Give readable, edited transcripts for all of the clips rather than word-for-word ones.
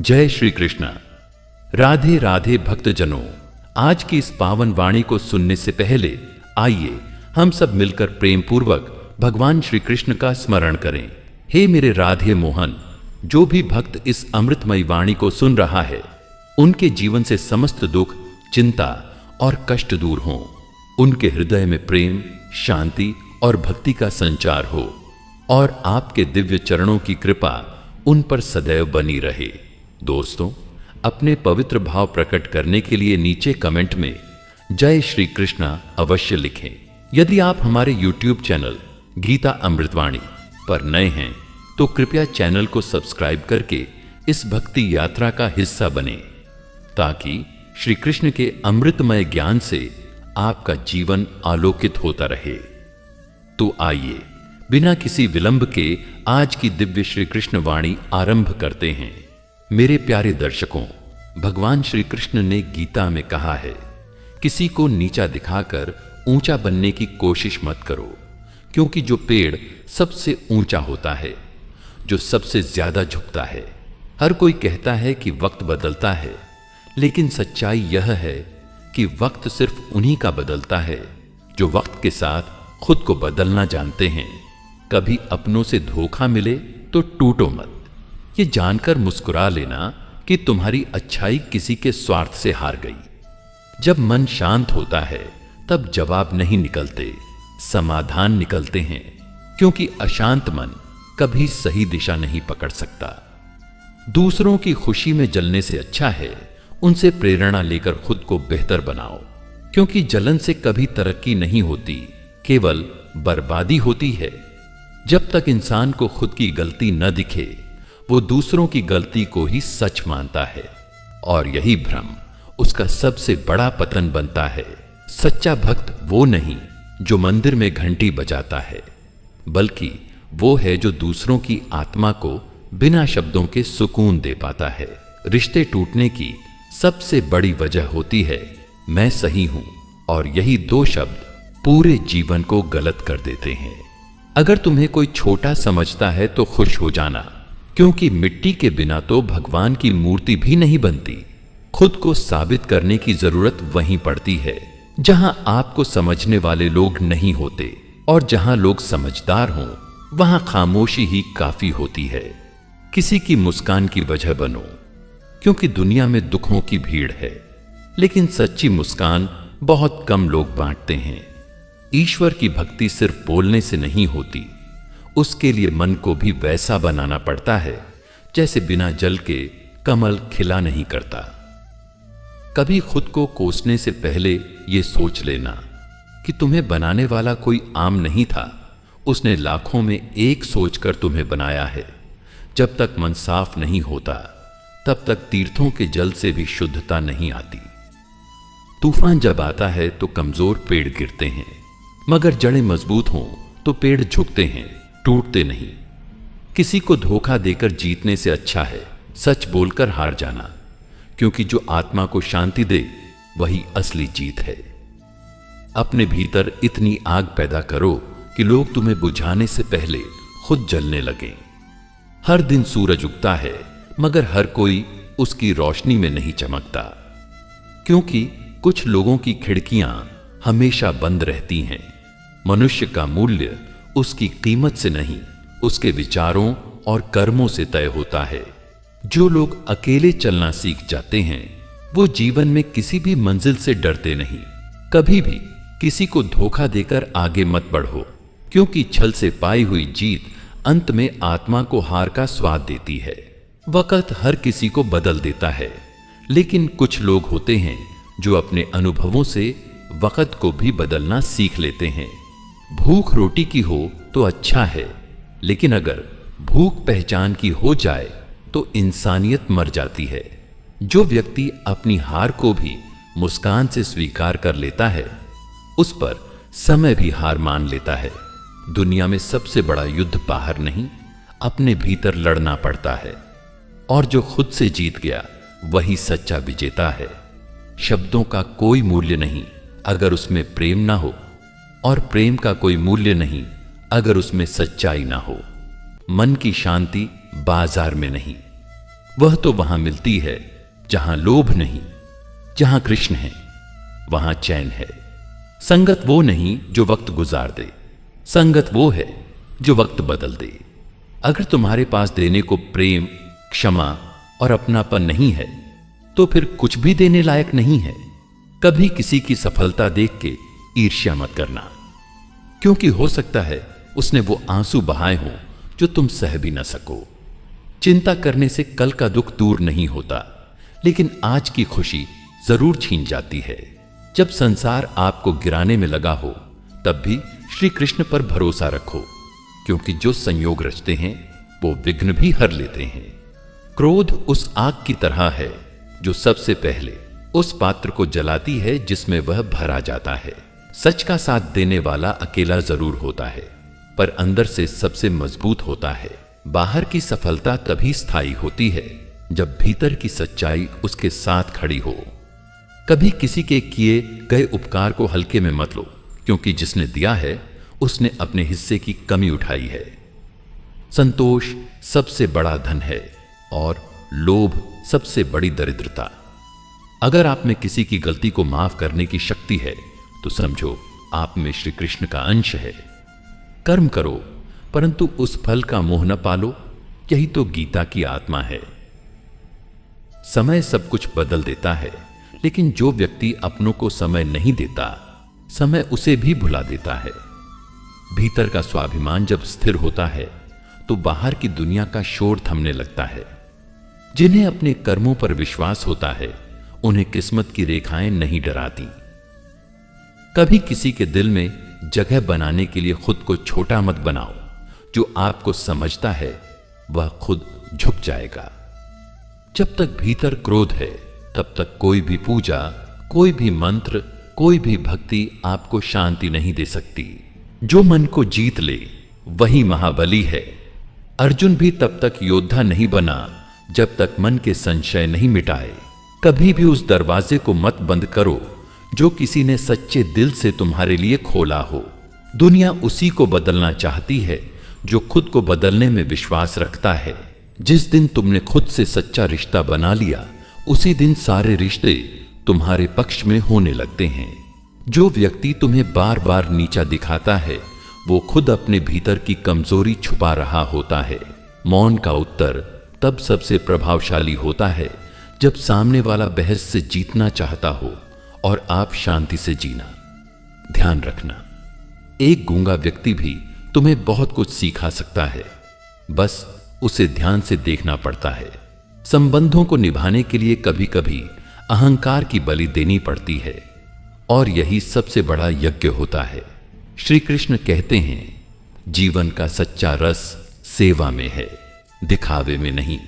जय श्री कृष्ण। राधे राधे भक्तजनों, आज की इस पावन वाणी को सुनने से पहले आइए हम सब मिलकर प्रेम पूर्वक भगवान श्री कृष्ण का स्मरण करें। हे मेरे राधे मोहन, जो भी भक्त इस अमृतमयी वाणी को सुन रहा है, उनके जीवन से समस्त दुख, चिंता और कष्ट दूर हों। उनके हृदय में प्रेम, शांति और भक्ति का संचार हो और आपके दिव्य चरणों की कृपा उन पर सदैव बनी रहे। दोस्तों, अपने पवित्र भाव प्रकट करने के लिए नीचे कमेंट में जय श्री कृष्ण अवश्य लिखें। यदि आप हमारे YouTube चैनल गीता अमृतवाणी पर नए हैं तो कृपया चैनल को सब्सक्राइब करके इस भक्ति यात्रा का हिस्सा बने, ताकि श्री कृष्ण के अमृतमय ज्ञान से आपका जीवन आलोकित होता रहे। तो आइए बिना किसी विलंब के आज की दिव्य श्री कृष्ण वाणी आरंभ करते हैं। मेरे प्यारे दर्शकों, भगवान श्री कृष्ण ने गीता में कहा है, किसी को नीचा दिखाकर ऊंचा बनने की कोशिश मत करो, क्योंकि जो पेड़ सबसे ऊंचा होता है, जो सबसे ज्यादा झुकता है। हर कोई कहता है कि वक्त बदलता है, लेकिन सच्चाई यह है कि वक्त सिर्फ उन्हीं का बदलता है जो वक्त के साथ खुद को बदलना जानते हैं। कभी अपनों से धोखा मिले तो टूटो मत, ये जानकर मुस्कुरा लेना कि तुम्हारी अच्छाई किसी के स्वार्थ से हार गई। जब मन शांत होता है तब जवाब नहीं निकलते, समाधान निकलते हैं, क्योंकि अशांत मन कभी सही दिशा नहीं पकड़ सकता। दूसरों की खुशी में जलने से अच्छा है उनसे प्रेरणा लेकर खुद को बेहतर बनाओ, क्योंकि जलन से कभी तरक्की नहीं होती, केवल बर्बादी होती है। जब तक इंसान को खुद की गलती न दिखे, वो दूसरों की गलती को ही सच मानता है, और यही भ्रम उसका सबसे बड़ा पतन बनता है। सच्चा भक्त वो नहीं जो मंदिर में घंटी बजाता है, बल्कि वो है जो दूसरों की आत्मा को बिना शब्दों के सुकून दे पाता है। रिश्ते टूटने की सबसे बड़ी वजह होती है मैं सही हूं, और यही दो शब्द पूरे जीवन को गलत कर देते हैं। अगर तुम्हें कोई छोटा समझता है तो खुश हो जाना, क्योंकि मिट्टी के बिना तो भगवान की मूर्ति भी नहीं बनती। खुद को साबित करने की जरूरत वहीं पड़ती है जहां आपको समझने वाले लोग नहीं होते, और जहां लोग समझदार हों वहां खामोशी ही काफी होती है। किसी की मुस्कान की वजह बनो, क्योंकि दुनिया में दुखों की भीड़ है, लेकिन सच्ची मुस्कान बहुत कम लोग बांटते हैं। ईश्वर की भक्ति सिर्फ बोलने से नहीं होती, उसके लिए मन को भी वैसा बनाना पड़ता है जैसे बिना जल के कमल खिला नहीं करता। कभी खुद को कोसने से पहले यह सोच लेना कि तुम्हें बनाने वाला कोई आम नहीं था, उसने लाखों में एक सोचकर तुम्हें बनाया है। जब तक मन साफ नहीं होता, तब तक तीर्थों के जल से भी शुद्धता नहीं आती। तूफान जब आता है तो कमजोर पेड़ गिरते हैं, मगर जड़ें मजबूत हों तो पेड़ झुकते हैं, टूटते नहीं। किसी को धोखा देकर जीतने से अच्छा है सच बोलकर हार जाना, क्योंकि जो आत्मा को शांति दे वही असली जीत है। अपने भीतर इतनी आग पैदा करो कि लोग तुम्हें बुझाने से पहले खुद जलने लगें। हर दिन सूरज उगता है, मगर हर कोई उसकी रोशनी में नहीं चमकता, क्योंकि कुछ लोगों की खिड़कियां हमेशा बंद रहती हैं। मनुष्य का मूल्य उसकी कीमत से नहीं, उसके विचारों और कर्मों से तय होता है। जो लोग अकेले चलना सीख जाते हैं, वो जीवन में किसी भी मंजिल से डरते नहीं। कभी भी किसी को धोखा देकर आगे मत बढ़ो, क्योंकि छल से पाई हुई जीत अंत में आत्मा को हार का स्वाद देती है। वक्त हर किसी को बदल देता है, लेकिन कुछ लोग होते हैं जो अपने अनुभवों से वक्त को भी बदलना सीख लेते हैं। भूख रोटी की हो तो अच्छा है, लेकिन अगर भूख पहचान की हो जाए तो इंसानियत मर जाती है। जो व्यक्ति अपनी हार को भी मुस्कान से स्वीकार कर लेता है, उस पर समय भी हार मान लेता है। दुनिया में सबसे बड़ा युद्ध बाहर नहीं, अपने भीतर लड़ना पड़ता है, और जो खुद से जीत गया वही सच्चा विजेता है। शब्दों का कोई मूल्य नहीं अगर उसमें प्रेम ना हो, और प्रेम का कोई मूल्य नहीं अगर उसमें सच्चाई ना हो। मन की शांति बाजार में नहीं, वह तो वहां मिलती है जहां लोभ नहीं, जहां कृष्ण है वहां चैन है। संगत वो नहीं जो वक्त गुजार दे, संगत वो है जो वक्त बदल दे। अगर तुम्हारे पास देने को प्रेम, क्षमा और अपनापन नहीं है तो फिर कुछ भी देने लायक नहीं है। कभी किसी की सफलता देख के ईर्ष्या मत करना, क्योंकि हो सकता है उसने वो आंसू बहाए हों जो तुम सह भी न सको। चिंता करने से कल का दुख दूर नहीं होता, लेकिन आज की खुशी जरूर छीन जाती है। जब संसार आपको गिराने में लगा हो तब भी श्री कृष्ण पर भरोसा रखो, क्योंकि जो संयोग रचते हैं वो विघ्न भी हर लेते हैं। क्रोध उस आग की तरह है जो सबसे पहले उस पात्र को जलाती है जिसमें वह भरा जाता है। सच का साथ देने वाला अकेला जरूर होता है, पर अंदर से सबसे मजबूत होता है। बाहर की सफलता तभी स्थायी होती है जब भीतर की सच्चाई उसके साथ खड़ी हो। कभी किसी के किए गए उपकार को हल्के में मत लो, क्योंकि जिसने दिया है उसने अपने हिस्से की कमी उठाई है। संतोष सबसे बड़ा धन है और लोभ सबसे बड़ी दरिद्रता। अगर आप में किसी की गलती को माफ करने की शक्ति है तो समझो आप में श्री कृष्ण का अंश है। कर्म करो परंतु उस फल का मोह न पालो, यही तो गीता की आत्मा है। समय सब कुछ बदल देता है, लेकिन जो व्यक्ति अपनों को समय नहीं देता, समय उसे भी भुला देता है। भीतर का स्वाभिमान जब स्थिर होता है तो बाहर की दुनिया का शोर थमने लगता है। जिन्हें अपने कर्मों पर विश्वास होता है उन्हें किस्मत की रेखाएं नहीं डराती। कभी किसी के दिल में जगह बनाने के लिए खुद को छोटा मत बनाओ। जो आपको समझता है वह खुद झुक जाएगा। जब तक भीतर क्रोध है तब तक कोई भी पूजा, कोई भी मंत्र, कोई भी भक्ति आपको शांति नहीं दे सकती। जो मन को जीत ले वही महाबली है। अर्जुन भी तब तक योद्धा नहीं बना जब तक मन के संशय नहीं मिटाए। कभी भी उस दरवाजे को मत बंद करो जो किसी ने सच्चे दिल से तुम्हारे लिए खोला हो। दुनिया उसी को बदलना चाहती है जो खुद को बदलने में विश्वास रखता है। जिस दिन तुमने खुद से सच्चा रिश्ता बना लिया, उसी दिन सारे रिश्ते तुम्हारे पक्ष में होने लगते हैं। जो व्यक्ति तुम्हें बार बार नीचा दिखाता है वो खुद अपने भीतर की कमजोरी छुपा रहा होता है। मौन का उत्तर तब सबसे प्रभावशाली होता है जब सामने वाला बहस से जीतना चाहता हो और आप शांति से जीना। ध्यान रखना, एक गूंगा व्यक्ति भी तुम्हें बहुत कुछ सिखा सकता है, बस उसे ध्यान से देखना पड़ता है। संबंधों को निभाने के लिए कभी कभी अहंकार की बलि देनी पड़ती है और यही सबसे बड़ा यज्ञ होता है। श्री कृष्ण कहते हैं, जीवन का सच्चा रस सेवा में है, दिखावे में नहीं।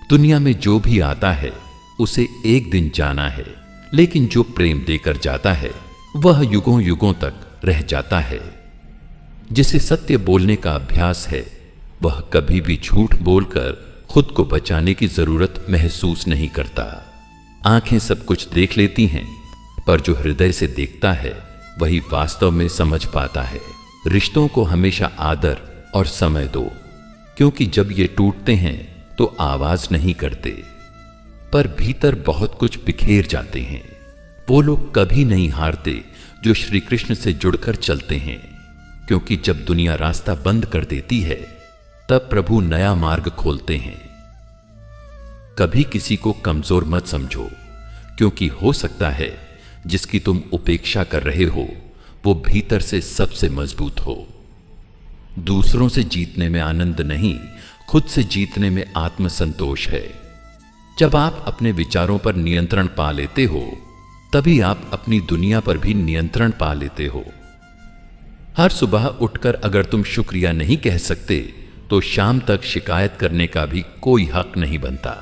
दुनिया में जो भी आता है उसे एक दिन जाना है, लेकिन जो प्रेम देकर जाता है वह युगों युगों तक रह जाता है। जिसे सत्य बोलने का अभ्यास है वह कभी भी झूठ बोलकर खुद को बचाने की जरूरत महसूस नहीं करता। आंखें सब कुछ देख लेती हैं, पर जो हृदय से देखता है वही वास्तव में समझ पाता है। रिश्तों को हमेशा आदर और समय दो, क्योंकि जब ये टूटते हैं तो आवाज नहीं करते, पर भीतर बहुत कुछ बिखेर जाते हैं। वो लोग कभी नहीं हारते जो श्री कृष्ण से जुड़कर चलते हैं, क्योंकि जब दुनिया रास्ता बंद कर देती है तब प्रभु नया मार्ग खोलते हैं। कभी किसी को कमजोर मत समझो, क्योंकि हो सकता है जिसकी तुम उपेक्षा कर रहे हो वो भीतर से सबसे मजबूत हो। दूसरों से जीतने में आनंद नहीं, खुद से जीतने में आत्मसंतोष है। जब आप अपने विचारों पर नियंत्रण पा लेते हो तभी आप अपनी दुनिया पर भी नियंत्रण पा लेते हो। हर सुबह उठकर अगर तुम शुक्रिया नहीं कह सकते तो शाम तक शिकायत करने का भी कोई हक नहीं बनता।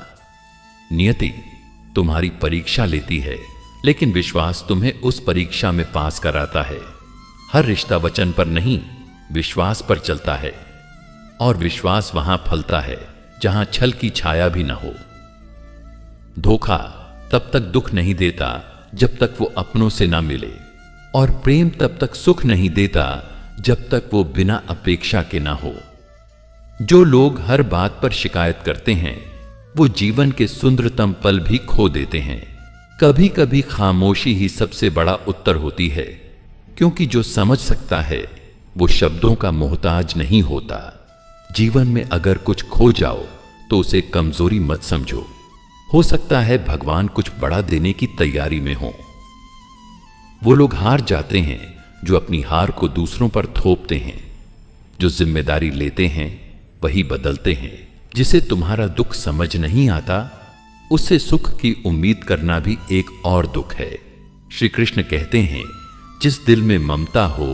नियति तुम्हारी परीक्षा लेती है, लेकिन विश्वास तुम्हें उस परीक्षा में पास कराता है। हर रिश्ता वचन पर नहीं, विश्वास पर चलता है, और विश्वास वहां फलता है जहां छल की छाया भी न हो। धोखा तब तक दुख नहीं देता जब तक वो अपनों से ना मिले, और प्रेम तब तक सुख नहीं देता जब तक वो बिना अपेक्षा के ना हो। जो लोग हर बात पर शिकायत करते हैं वो जीवन के सुंदरतम पल भी खो देते हैं। कभी कभी खामोशी ही सबसे बड़ा उत्तर होती है, क्योंकि जो समझ सकता है वो शब्दों का मोहताज नहीं होता। जीवन में अगर कुछ खो जाओ तो उसे कमजोरी मत समझो। हो सकता है भगवान कुछ बड़ा देने की तैयारी में हो। वो लोग हार जाते हैं जो अपनी हार को दूसरों पर थोपते हैं। जो जिम्मेदारी लेते हैं वही बदलते हैं। जिसे तुम्हारा दुख समझ नहीं आता उससे सुख की उम्मीद करना भी एक और दुख है। श्री कृष्ण कहते हैं, जिस दिल में ममता हो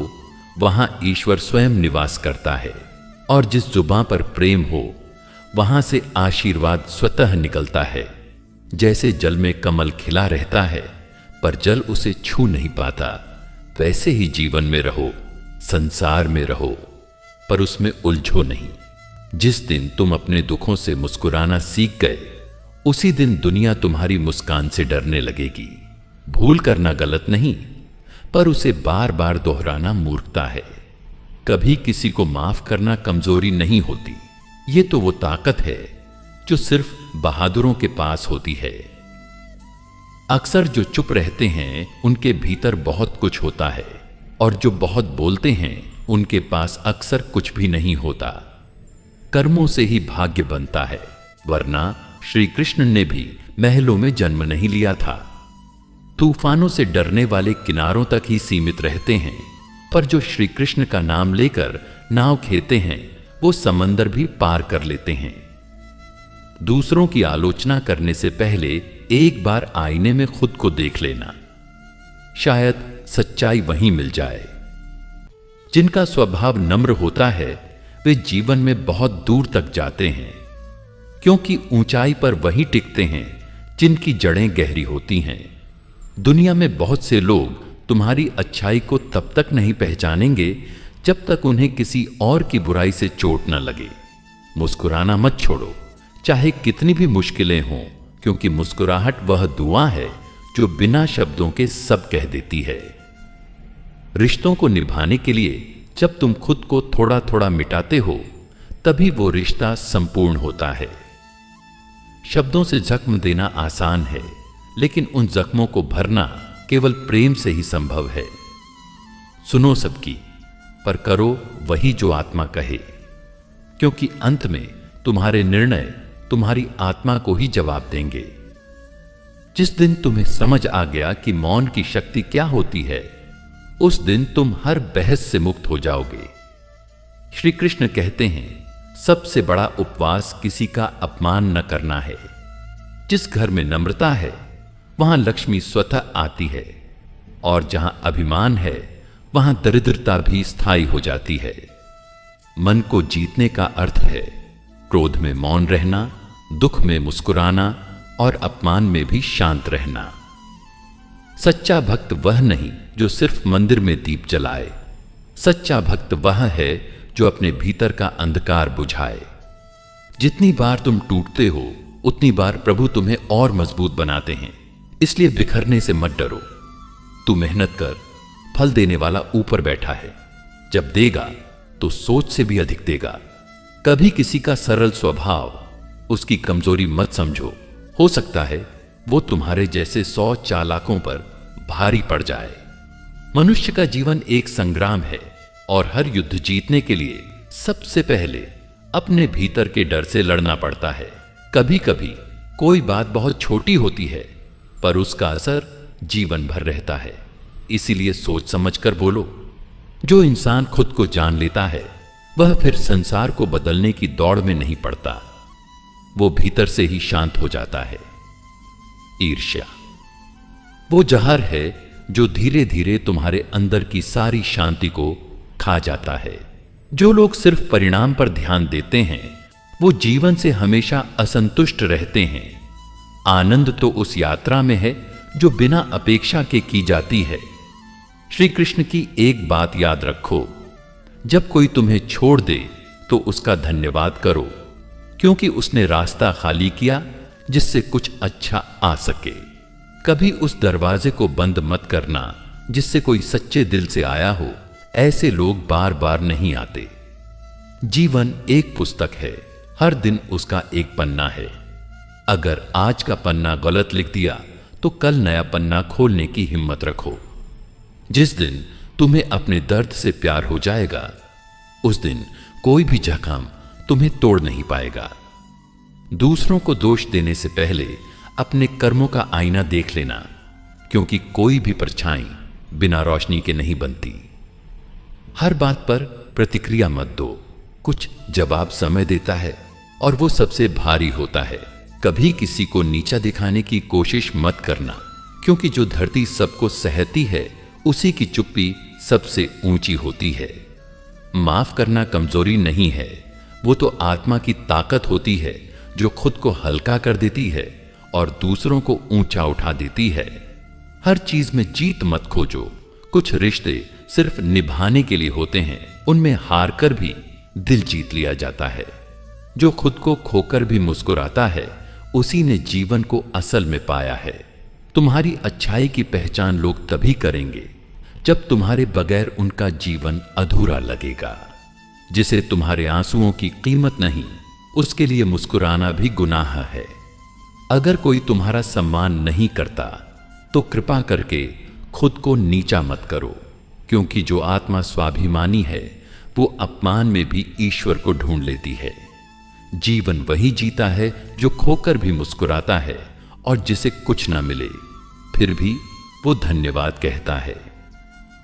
वहां ईश्वर स्वयं निवास करता है, और जिस जुबां पर प्रेम हो वहां से आशीर्वाद स्वतः निकलता है। जैसे जल में कमल खिला रहता है पर जल उसे छू नहीं पाता, वैसे ही जीवन में रहो, संसार में रहो, पर उसमें उलझो नहीं। जिस दिन तुम अपने दुखों से मुस्कुराना सीख गए उसी दिन दुनिया तुम्हारी मुस्कान से डरने लगेगी। भूल करना गलत नहीं, पर उसे बार बार दोहराना मूर्खता है। कभी किसी को माफ करना कमजोरी नहीं होती, ये तो वो ताकत है जो सिर्फ बहादुरों के पास होती है। अक्सर जो चुप रहते हैं उनके भीतर बहुत कुछ होता है, और जो बहुत बोलते हैं उनके पास अक्सर कुछ भी नहीं होता। कर्मों से ही भाग्य बनता है, वरना श्री कृष्ण ने भी महलों में जन्म नहीं लिया था। तूफानों से डरने वाले किनारों तक ही सीमित रहते हैं, पर जो श्री कृष्ण का नाम लेकर नाव खेते हैं वो समंदर भी पार कर लेते हैं। दूसरों की आलोचना करने से पहले एक बार आईने में खुद को देख लेना, शायद सच्चाई वहीं मिल जाए। जिनका स्वभाव नम्र होता है वे जीवन में बहुत दूर तक जाते हैं, क्योंकि ऊंचाई पर वही टिकते हैं जिनकी जड़ें गहरी होती हैं। दुनिया में बहुत से लोग तुम्हारी अच्छाई को तब तक नहीं पहचानेंगे जब तक उन्हें किसी और की बुराई से चोट न लगे। मुस्कुराना मत छोड़ो, चाहे कितनी भी मुश्किलें हों, क्योंकि मुस्कुराहट वह दुआ है जो बिना शब्दों के सब कह देती है। रिश्तों को निभाने के लिए जब तुम खुद को थोड़ा थोड़ा मिटाते हो तभी वो रिश्ता संपूर्ण होता है। शब्दों से जख्म देना आसान है, लेकिन उन जख्मों को भरना केवल प्रेम से ही संभव है। सुनो सबकी, पर करो वही जो आत्मा कहे, क्योंकि अंत में तुम्हारे निर्णय तुम्हारी आत्मा को ही जवाब देंगे। जिस दिन तुम्हें समझ आ गया कि मौन की शक्ति क्या होती है, उस दिन तुम हर बहस से मुक्त हो जाओगे। श्री कृष्ण कहते हैं, सबसे बड़ा उपवास किसी का अपमान न करना है। जिस घर में नम्रता है वहां लक्ष्मी स्वतः आती है, और जहां अभिमान है वहां दरिद्रता भी स्थायी हो जाती है। मन को जीतने का अर्थ है क्रोध में मौन रहना, दुख में मुस्कुराना और अपमान में भी शांत रहना। सच्चा भक्त वह नहीं जो सिर्फ मंदिर में दीप जलाए। सच्चा भक्त वह है जो अपने भीतर का अंधकार बुझाए। जितनी बार तुम टूटते हो उतनी बार प्रभु तुम्हें और मजबूत बनाते हैं, इसलिए बिखरने से मत डरो। तू मेहनत कर, फल देने वाला ऊपर बैठा है। जब देगा तो सोच से भी अधिक देगा। कभी किसी का सरल स्वभाव उसकी कमजोरी मत समझो। हो सकता है वो तुम्हारे जैसे 100 चालाकों पर भारी पड़ जाए। मनुष्य का जीवन एक संग्राम है, और हर युद्ध जीतने के लिए सबसे पहले अपने भीतर के डर से लड़ना पड़ता है। कभी कभी कोई बात बहुत छोटी होती है, पर उसका असर जीवन भर रहता है। इसीलिए सोच समझकर बोलो। जो इंसान खुद को जान लेता है वह फिर संसार को बदलने की दौड़ में नहीं पड़ता, वो भीतर से ही शांत हो जाता है। ईर्ष्या वो जहर है जो धीरे धीरे तुम्हारे अंदर की सारी शांति को खा जाता है। जो लोग सिर्फ परिणाम पर ध्यान देते हैं वो जीवन से हमेशा असंतुष्ट रहते हैं। आनंद तो उस यात्रा में है जो बिना अपेक्षा के की जाती है। श्री कृष्ण की एक बात याद रखो, जब कोई तुम्हें छोड़ दे तो उसका धन्यवाद करो, क्योंकि उसने रास्ता खाली किया जिससे कुछ अच्छा आ सके। कभी उस दरवाजे को बंद मत करना जिससे कोई सच्चे दिल से आया हो। ऐसे लोग बार बार नहीं आते। जीवन एक पुस्तक है, हर दिन उसका एक पन्ना है। अगर आज का पन्ना गलत लिख दिया तो कल नया पन्ना खोलने की हिम्मत रखो। जिस दिन तुम्हें अपने दर्द से प्यार हो जाएगा, उस दिन कोई भी जख्म तुम्हें तोड़ नहीं पाएगा। दूसरों को दोष देने से पहले अपने कर्मों का आईना देख लेना, क्योंकि कोई भी परछाई बिना रोशनी के नहीं बनती। हर बात पर प्रतिक्रिया मत दो। कुछ जवाब समय देता है और वो सबसे भारी होता है। कभी किसी को नीचा दिखाने की कोशिश मत करना, क्योंकि जो धरती सबको सहती है उसी की चुप्पी सबसे ऊंची होती है। माफ करना कमजोरी नहीं है, वो तो आत्मा की ताकत होती है जो खुद को हल्का कर देती है और दूसरों को ऊंचा उठा देती है। हर चीज में जीत मत खोजो। कुछ रिश्ते सिर्फ निभाने के लिए होते हैं, उनमें हार कर भी दिल जीत लिया जाता है। जो खुद को खोकर भी मुस्कुराता है, उसी ने जीवन को असल में पाया है। तुम्हारी अच्छाई की पहचान लोग तभी करेंगे जब तुम्हारे बगैर उनका जीवन अधूरा लगेगा। जिसे तुम्हारे आंसुओं की कीमत नहीं, उसके लिए मुस्कुराना भी गुनाह है। अगर कोई तुम्हारा सम्मान नहीं करता तो कृपा करके खुद को नीचा मत करो, क्योंकि जो आत्मा स्वाभिमानी है वो अपमान में भी ईश्वर को ढूंढ लेती है। जीवन वही जीता है जो खोकर भी मुस्कुराता है और जिसे कुछ ना मिले फिर भी वो धन्यवाद कहता है।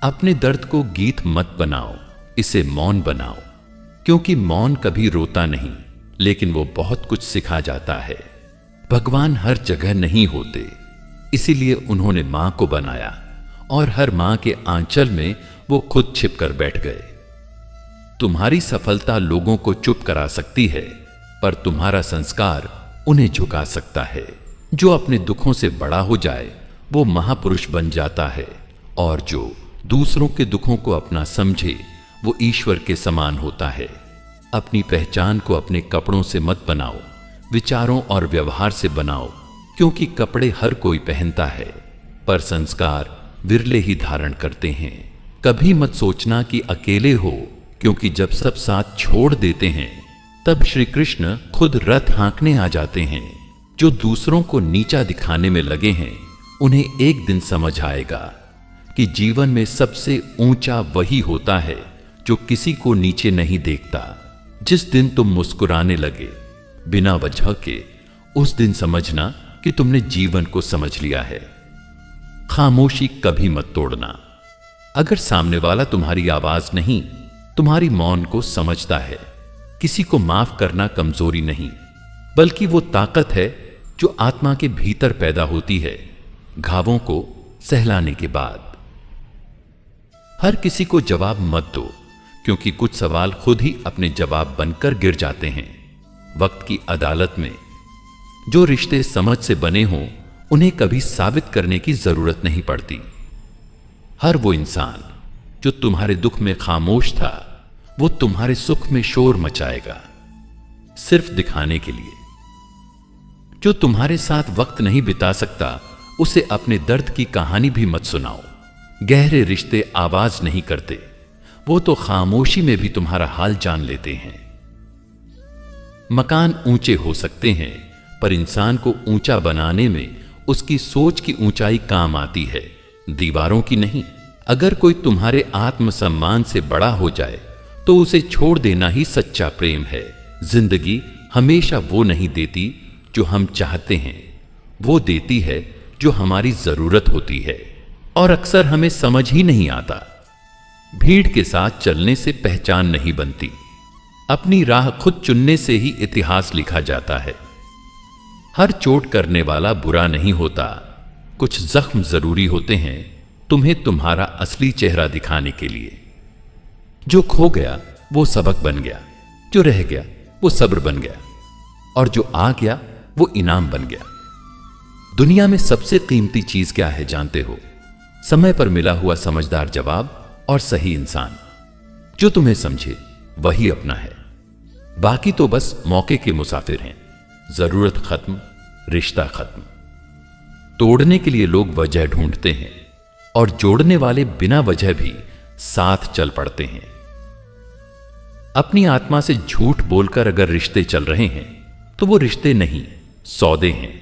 अपने दर्द को गीत मत बनाओ, इसे मौन बनाओ, क्योंकि मौन कभी रोता नहीं, लेकिन वो बहुत कुछ सिखा जाता है। भगवान हर जगह नहीं होते, इसीलिए उन्होंने मां को बनाया और हर मां के आंचल में वो खुद छिप कर बैठ गए। तुम्हारी सफलता लोगों को चुप करा सकती है, पर तुम्हारा संस्कार उन्हें झुका सकता है। जो अपने दुखों से बड़ा हो जाए वो महापुरुष बन जाता है, और जो दूसरों के दुखों को अपना समझे वो ईश्वर के समान होता है। अपनी पहचान को अपने कपड़ों से मत बनाओ, विचारों और व्यवहार से बनाओ, क्योंकि कपड़े हर कोई पहनता है, पर संस्कार विरले ही धारण करते हैं। कभी मत सोचना कि अकेले हो, क्योंकि जब सब साथ छोड़ देते हैं तब श्री कृष्ण खुद रथ हाँकने आ जाते हैं। जो दूसरों को नीचा दिखाने में लगे हैं, उन्हें एक दिन समझ आएगा कि जीवन में सबसे ऊंचा वही होता है जो किसी को नीचे नहीं देखता। जिस दिन तुम मुस्कुराने लगे बिना वजह के, उस दिन समझना कि तुमने जीवन को समझ लिया है। खामोशी कभी मत तोड़ना। अगर सामने वाला तुम्हारी आवाज नहीं, तुम्हारी मौन को समझता है। किसी को माफ करना कमजोरी नहीं, बल्कि वो ताकत है जो आत्मा के भीतर पैदा होती है, घावों को सहलाने के बाद। हर किसी को जवाब मत दो, क्योंकि कुछ सवाल खुद ही अपने जवाब बनकर गिर जाते हैं। वक्त की अदालत में जो रिश्ते समझ से बने हों, उन्हें कभी साबित करने की जरूरत नहीं पड़ती। हर वो इंसान जो तुम्हारे दुख में खामोश था, वो तुम्हारे सुख में शोर मचाएगा, सिर्फ दिखाने के लिए। जो तुम्हारे साथ वक्त नहीं बिता सकता, उसे अपने दर्द की कहानी भी मत सुनाओ। गहरे रिश्ते आवाज नहीं करते, वो तो खामोशी में भी तुम्हारा हाल जान लेते हैं। मकान ऊंचे हो सकते हैं, पर इंसान को ऊंचा बनाने में उसकी सोच की ऊंचाई काम आती है, दीवारों की नहीं। अगर कोई तुम्हारे आत्मसम्मान से बड़ा हो जाए तो उसे छोड़ देना ही सच्चा प्रेम है। जिंदगी हमेशा वो नहीं देती जो हम चाहते हैं, वो देती है जो हमारी जरूरत होती है, और अक्सर हमें समझ ही नहीं आता। भीड़ के साथ चलने से पहचान नहीं बनती, अपनी राह खुद चुनने से ही इतिहास लिखा जाता है। हर चोट करने वाला बुरा नहीं होता, कुछ जख्म जरूरी होते हैं तुम्हें तुम्हारा असली चेहरा दिखाने के लिए। जो खो गया वो सबक बन गया, जो रह गया वो सब्र बन गया, और जो आ गया वो इनाम बन गया। दुनिया में सबसे कीमती चीज क्या है जानते हो? समय पर मिला हुआ समझदार जवाब और सही इंसान। जो तुम्हें समझे वही अपना है, बाकी तो बस मौके के मुसाफिर हैं। जरूरत खत्म, रिश्ता खत्म। तोड़ने के लिए लोग वजह ढूंढते हैं, और जोड़ने वाले बिना वजह भी साथ चल पड़ते हैं। अपनी आत्मा से झूठ बोलकर अगर रिश्ते चल रहे हैं तो वो रिश्ते नहीं, सौदे हैं।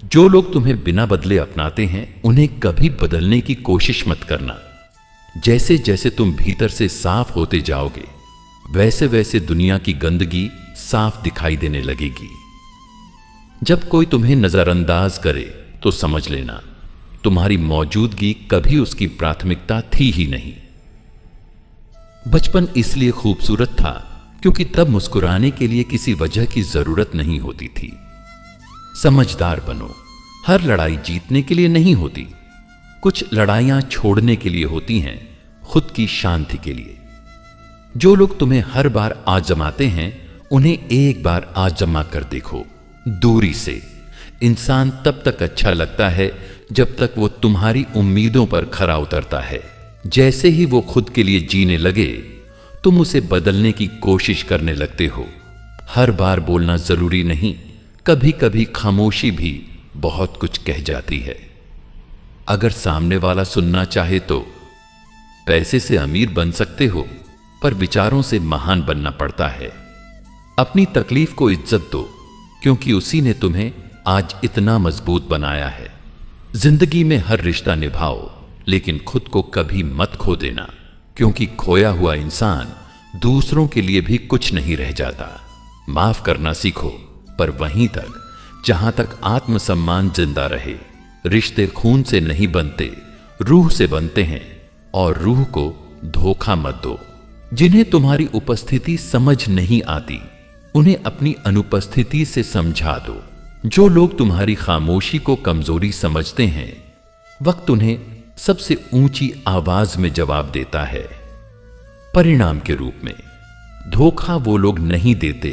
जो लोग तुम्हें बिना बदले अपनाते हैं, उन्हें कभी बदलने की कोशिश मत करना। जैसे जैसे तुम भीतर से साफ होते जाओगे, वैसे वैसे दुनिया की गंदगी साफ दिखाई देने लगेगी। जब कोई तुम्हें नजरअंदाज करे तो समझ लेना तुम्हारी मौजूदगी कभी उसकी प्राथमिकता थी ही नहीं। बचपन इसलिए खूबसूरत था क्योंकि तब मुस्कुराने के लिए किसी वजह की जरूरत नहीं होती थी। समझदार बनो, हर लड़ाई जीतने के लिए नहीं होती। कुछ लड़ाइयां छोड़ने के लिए होती हैं, खुद की शांति के लिए। जो लोग तुम्हें हर बार आजमाते हैं, उन्हें एक बार आजमा कर देखो, दूरी से। इंसान तब तक अच्छा लगता है जब तक वो तुम्हारी उम्मीदों पर खरा उतरता है। जैसे ही वो खुद के लिए जीने लगे, तुम उसे बदलने की कोशिश करने लगते हो। हर बार बोलना जरूरी नहीं, कभी कभी खामोशी भी बहुत कुछ कह जाती है। अगर सामने वाला सुनना चाहे तो पैसे से अमीर बन सकते हो, पर विचारों से महान बनना पड़ता है। अपनी तकलीफ को इज्जत दो, क्योंकि उसी ने तुम्हें आज इतना मजबूत बनाया है। जिंदगी में हर रिश्ता निभाओ, लेकिन खुद को कभी मत खो देना, क्योंकि खोया हुआ इंसान दूसरों के लिए भी कुछ नहीं रह जाता। माफ करना सीखो, पर वहीं तक जहां तक आत्मसम्मान जिंदा रहे। रिश्ते खून से नहीं बनते, रूह से बनते हैं, और रूह को धोखा मत दो। जिन्हें तुम्हारी उपस्थिति समझ नहीं आती, उन्हें अपनी अनुपस्थिति से समझा दो। जो लोग तुम्हारी खामोशी को कमजोरी समझते हैं, वक्त उन्हें सबसे ऊंची आवाज में जवाब देता है। परिणाम के रूप में धोखा वो लोग नहीं देते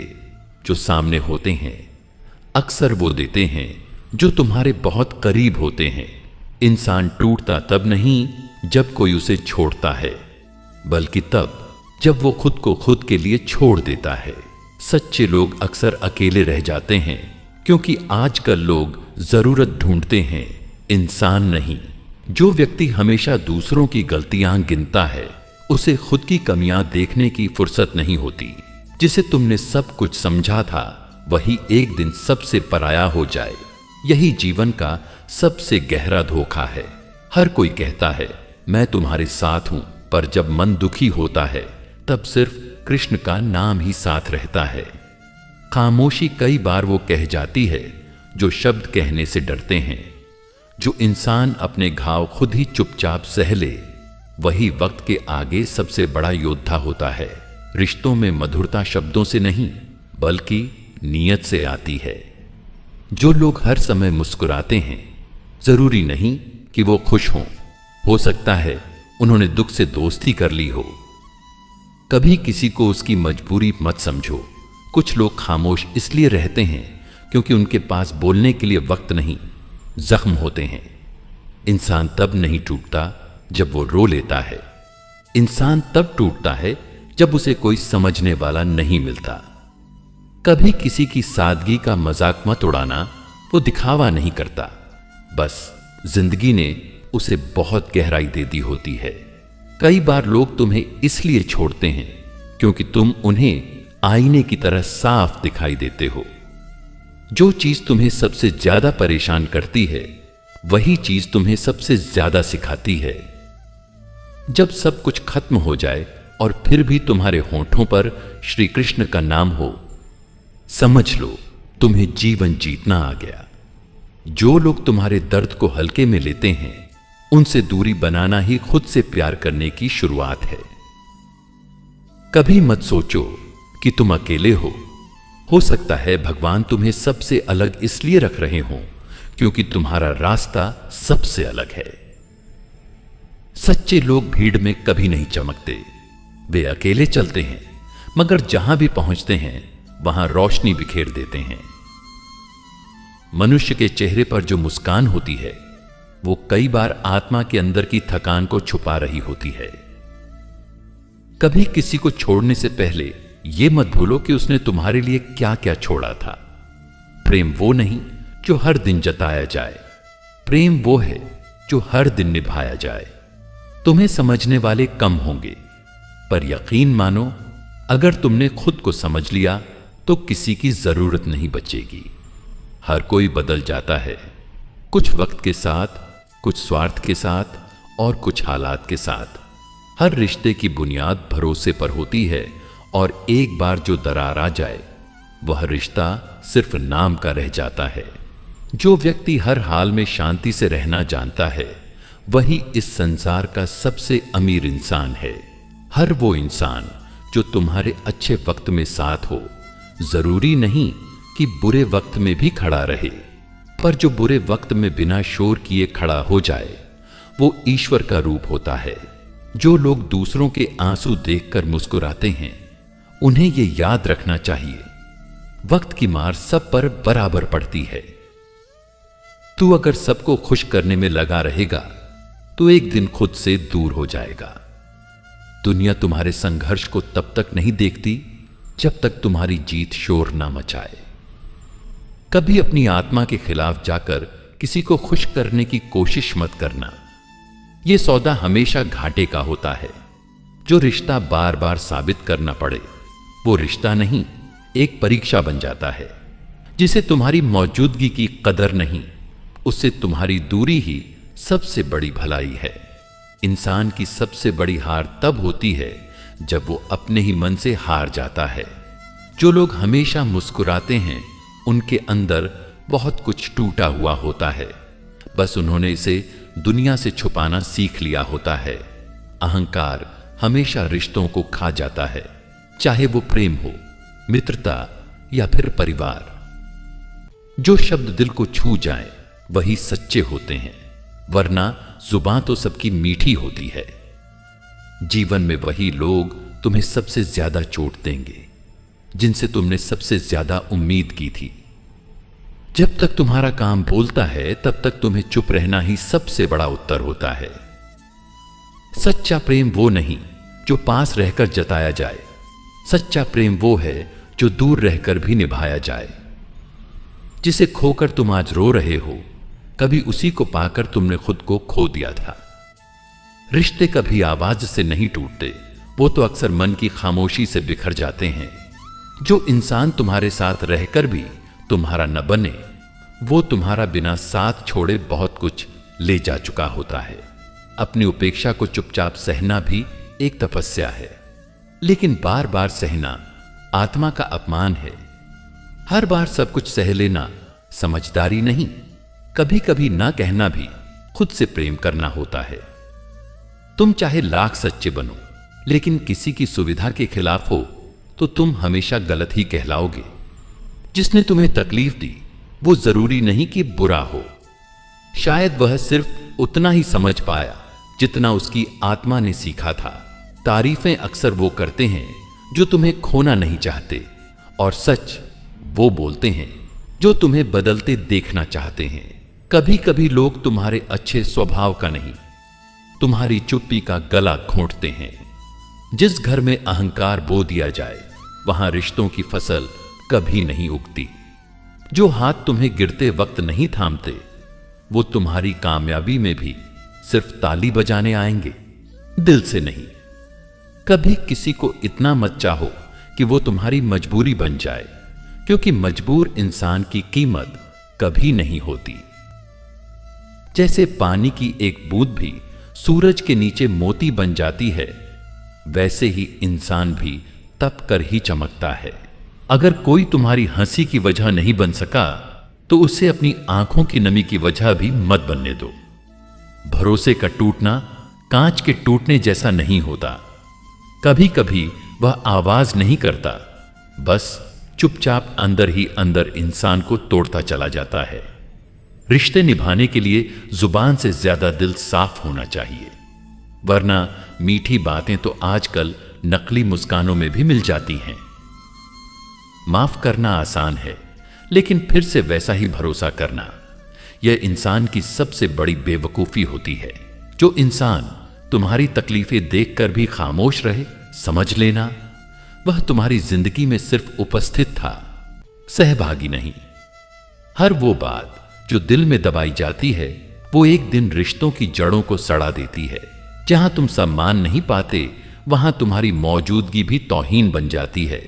जो सामने होते हैं, अक्सर वो देते हैं जो तुम्हारे बहुत करीब होते हैं। इंसान टूटता तब नहीं जब कोई उसे छोड़ता है, बल्कि तब जब वो खुद को खुद के लिए छोड़ देता है। सच्चे लोग अक्सर अकेले रह जाते हैं, क्योंकि आजकल लोग जरूरत ढूंढते हैं, इंसान नहीं। जो व्यक्ति हमेशा दूसरों की गलतियां गिनता है, उसे खुद की कमियां देखने की फुर्सत नहीं होती। जिसे तुमने सब कुछ समझा था, वही एक दिन सबसे पराया हो जाए। यही जीवन का सबसे गहरा धोखा है। हर कोई कहता है मैं तुम्हारे साथ हूं, पर जब मन दुखी होता है, तब सिर्फ कृष्ण का नाम ही साथ रहता है। खामोशी कई बार वो कह जाती है जो शब्द कहने से डरते हैं। जो इंसान अपने घाव खुद ही चुपचाप सह ले, वही वक्त के आगे सबसे बड़ा योद्धा होता है। रिश्तों में मधुरता शब्दों से नहीं, बल्कि नीयत से आती है। जो लोग हर समय मुस्कुराते हैं, जरूरी नहीं कि वो खुश हों। हो सकता है उन्होंने दुख से दोस्ती कर ली हो। कभी किसी को उसकी मजबूरी मत समझो। कुछ लोग खामोश इसलिए रहते हैं क्योंकि उनके पास बोलने के लिए वक्त नहीं, जख्म होते हैं। इंसान तब नहीं टूटता जब वो रो लेता है। इंसान तब टूटता है जब उसे कोई समझने वाला नहीं मिलता। कभी किसी की सादगी का मजाक मत उड़ाना, वो दिखावा नहीं करता, बस जिंदगी ने उसे बहुत गहराई दे दी होती है। कई बार लोग तुम्हें इसलिए छोड़ते हैं क्योंकि तुम उन्हें आईने की तरह साफ दिखाई देते हो। जो चीज तुम्हें सबसे ज्यादा परेशान करती है, वही चीज तुम्हें सबसे ज्यादा सिखाती है। जब सब कुछ खत्म हो जाए और फिर भी तुम्हारे होठों पर श्री कृष्ण का नाम हो, समझ लो तुम्हें जीवन जीतना आ गया। जो लोग तुम्हारे दर्द को हल्के में लेते हैं, उनसे दूरी बनाना ही खुद से प्यार करने की शुरुआत है। कभी मत सोचो कि तुम अकेले हो सकता है भगवान तुम्हें सबसे अलग इसलिए रख रहे हों क्योंकि तुम्हारा रास्ता सबसे अलग है। सच्चे लोग भीड़ में कभी नहीं चमकते, वे अकेले चलते हैं, मगर जहां भी पहुंचते हैं वहां रोशनी बिखेर देते हैं। मनुष्य के चेहरे पर जो मुस्कान होती है, वो कई बार आत्मा के अंदर की थकान को छुपा रही होती है। कभी किसी को छोड़ने से पहले यह मत भूलो कि उसने तुम्हारे लिए क्या क्या छोड़ा था। प्रेम वो नहीं जो हर दिन जताया जाए, प्रेम वो है जो हर दिन निभाया जाए। तुम्हें समझने वाले कम होंगे, पर यकीन मानो अगर तुमने खुद को समझ लिया तो किसी की जरूरत नहीं बचेगी। हर कोई बदल जाता है, कुछ वक्त के साथ, कुछ स्वार्थ के साथ और कुछ हालात के साथ। हर रिश्ते की बुनियाद भरोसे पर होती है और एक बार जो दरार आ जाए वह रिश्ता सिर्फ नाम का रह जाता है। जो व्यक्ति हर हाल में शांति से रहना जानता है वही इस संसार का सबसे अमीर इंसान है। हर वो इंसान जो तुम्हारे अच्छे वक्त में साथ हो, जरूरी नहीं कि बुरे वक्त में भी खड़ा रहे, पर जो बुरे वक्त में बिना शोर किए खड़ा हो जाए वो ईश्वर का रूप होता है। जो लोग दूसरों के आंसू देखकर मुस्कुराते हैं उन्हें ये याद रखना चाहिए, वक्त की मार सब पर बराबर पड़ती है। तू अगर सबको खुश करने में लगा रहेगा तो एक दिन खुद से दूर हो जाएगा। दुनिया तुम्हारे संघर्ष को तब तक नहीं देखती जब तक तुम्हारी जीत शोर ना मचाए। कभी अपनी आत्मा के खिलाफ जाकर किसी को खुश करने की कोशिश मत करना। यह सौदा हमेशा घाटे का होता है। जो रिश्ता बार बार साबित करना पड़े वो रिश्ता नहीं, एक परीक्षा बन जाता है। जिसे तुम्हारी मौजूदगी की कदर नहीं, उससे तुम्हारी दूरी ही सबसे बड़ी भलाई है। इंसान की सबसे बड़ी हार तब होती है जब वो अपने ही मन से हार जाता है। जो लोग हमेशा मुस्कुराते हैं उनके अंदर बहुत कुछ टूटा हुआ होता है, बस उन्होंने इसे दुनिया से छुपाना सीख लिया होता है। अहंकार हमेशा रिश्तों को खा जाता है, चाहे वो प्रेम हो, मित्रता या फिर परिवार। जो शब्द दिल को छू जाए वही सच्चे होते हैं, वरना जुबान तो सबकी मीठी होती है। जीवन में वही लोग तुम्हें सबसे ज्यादा चोट देंगे जिनसे तुमने सबसे ज्यादा उम्मीद की थी। जब तक तुम्हारा काम बोलता है तब तक तुम्हें चुप रहना ही सबसे बड़ा उत्तर होता है। सच्चा प्रेम वो नहीं जो पास रहकर जताया जाए, सच्चा प्रेम वो है जो दूर रहकर भी निभाया जाए। जिसे खोकर तुम आज रो रहे हो, कभी उसी को पाकर तुमने खुद को खो दिया था। रिश्ते कभी आवाज से नहीं टूटते, वो तो अक्सर मन की खामोशी से बिखर जाते हैं। जो इंसान तुम्हारे साथ रहकर भी तुम्हारा न बने, वो तुम्हारा बिना साथ छोड़े बहुत कुछ ले जा चुका होता है। अपनी उपेक्षा को चुपचाप सहना भी एक तपस्या है, लेकिन बार बार सहना आत्मा का अपमान है। हर बार सब कुछ सह लेना समझदारी नहीं, कभी कभी ना कहना भी खुद से प्रेम करना होता है। तुम चाहे लाख सच्चे बनो, लेकिन किसी की सुविधा के खिलाफ हो तो तुम हमेशा गलत ही कहलाओगे। जिसने तुम्हें तकलीफ दी वो जरूरी नहीं कि बुरा हो, शायद वह सिर्फ उतना ही समझ पाया जितना उसकी आत्मा ने सीखा था। तारीफें अक्सर वो करते हैं जो तुम्हें खोना नहीं चाहते, और सच वो बोलते हैं जो तुम्हें बदलते देखना चाहते हैं। कभी कभी लोग तुम्हारे अच्छे स्वभाव का नहीं, तुम्हारी चुप्पी का गला घोंटते हैं। जिस घर में अहंकार बो दिया जाए वहां रिश्तों की फसल कभी नहीं उगती। जो हाथ तुम्हें गिरते वक्त नहीं थामते वो तुम्हारी कामयाबी में भी सिर्फ ताली बजाने आएंगे, दिल से नहीं। कभी किसी को इतना मत चाहो कि वो तुम्हारी मजबूरी बन जाए, क्योंकि मजबूर इंसान की कीमत कभी नहीं होती। जैसे पानी की एक बूंद भी सूरज के नीचे मोती बन जाती है, वैसे ही इंसान भी तप कर ही चमकता है। अगर कोई तुम्हारी हंसी की वजह नहीं बन सका तो उसे अपनी आंखों की नमी की वजह भी मत बनने दो। भरोसे का टूटना कांच के टूटने जैसा नहीं होता। कभी कभी वह आवाज नहीं करता, बस चुपचाप अंदर ही अंदर इंसान को तोड़ता चला जाता है। रिश्ते निभाने के लिए जुबान से ज्यादा दिल साफ होना चाहिए, वरना मीठी बातें तो आजकल नकली मुस्कानों में भी मिल जाती हैं। माफ करना आसान है, लेकिन फिर से वैसा ही भरोसा करना, यह इंसान की सबसे बड़ी बेवकूफी होती है। जो इंसान तुम्हारी तकलीफें देखकर भी खामोश रहे, समझ लेना वह तुम्हारी जिंदगी में सिर्फ उपस्थित था, सहभागी नहीं। हर वो बात जो दिल में दबाई जाती है वो एक दिन रिश्तों की जड़ों को सड़ा देती है। जहां तुम सम्मान नहीं पाते वहां तुम्हारी मौजूदगी भी तौहीन बन जाती है।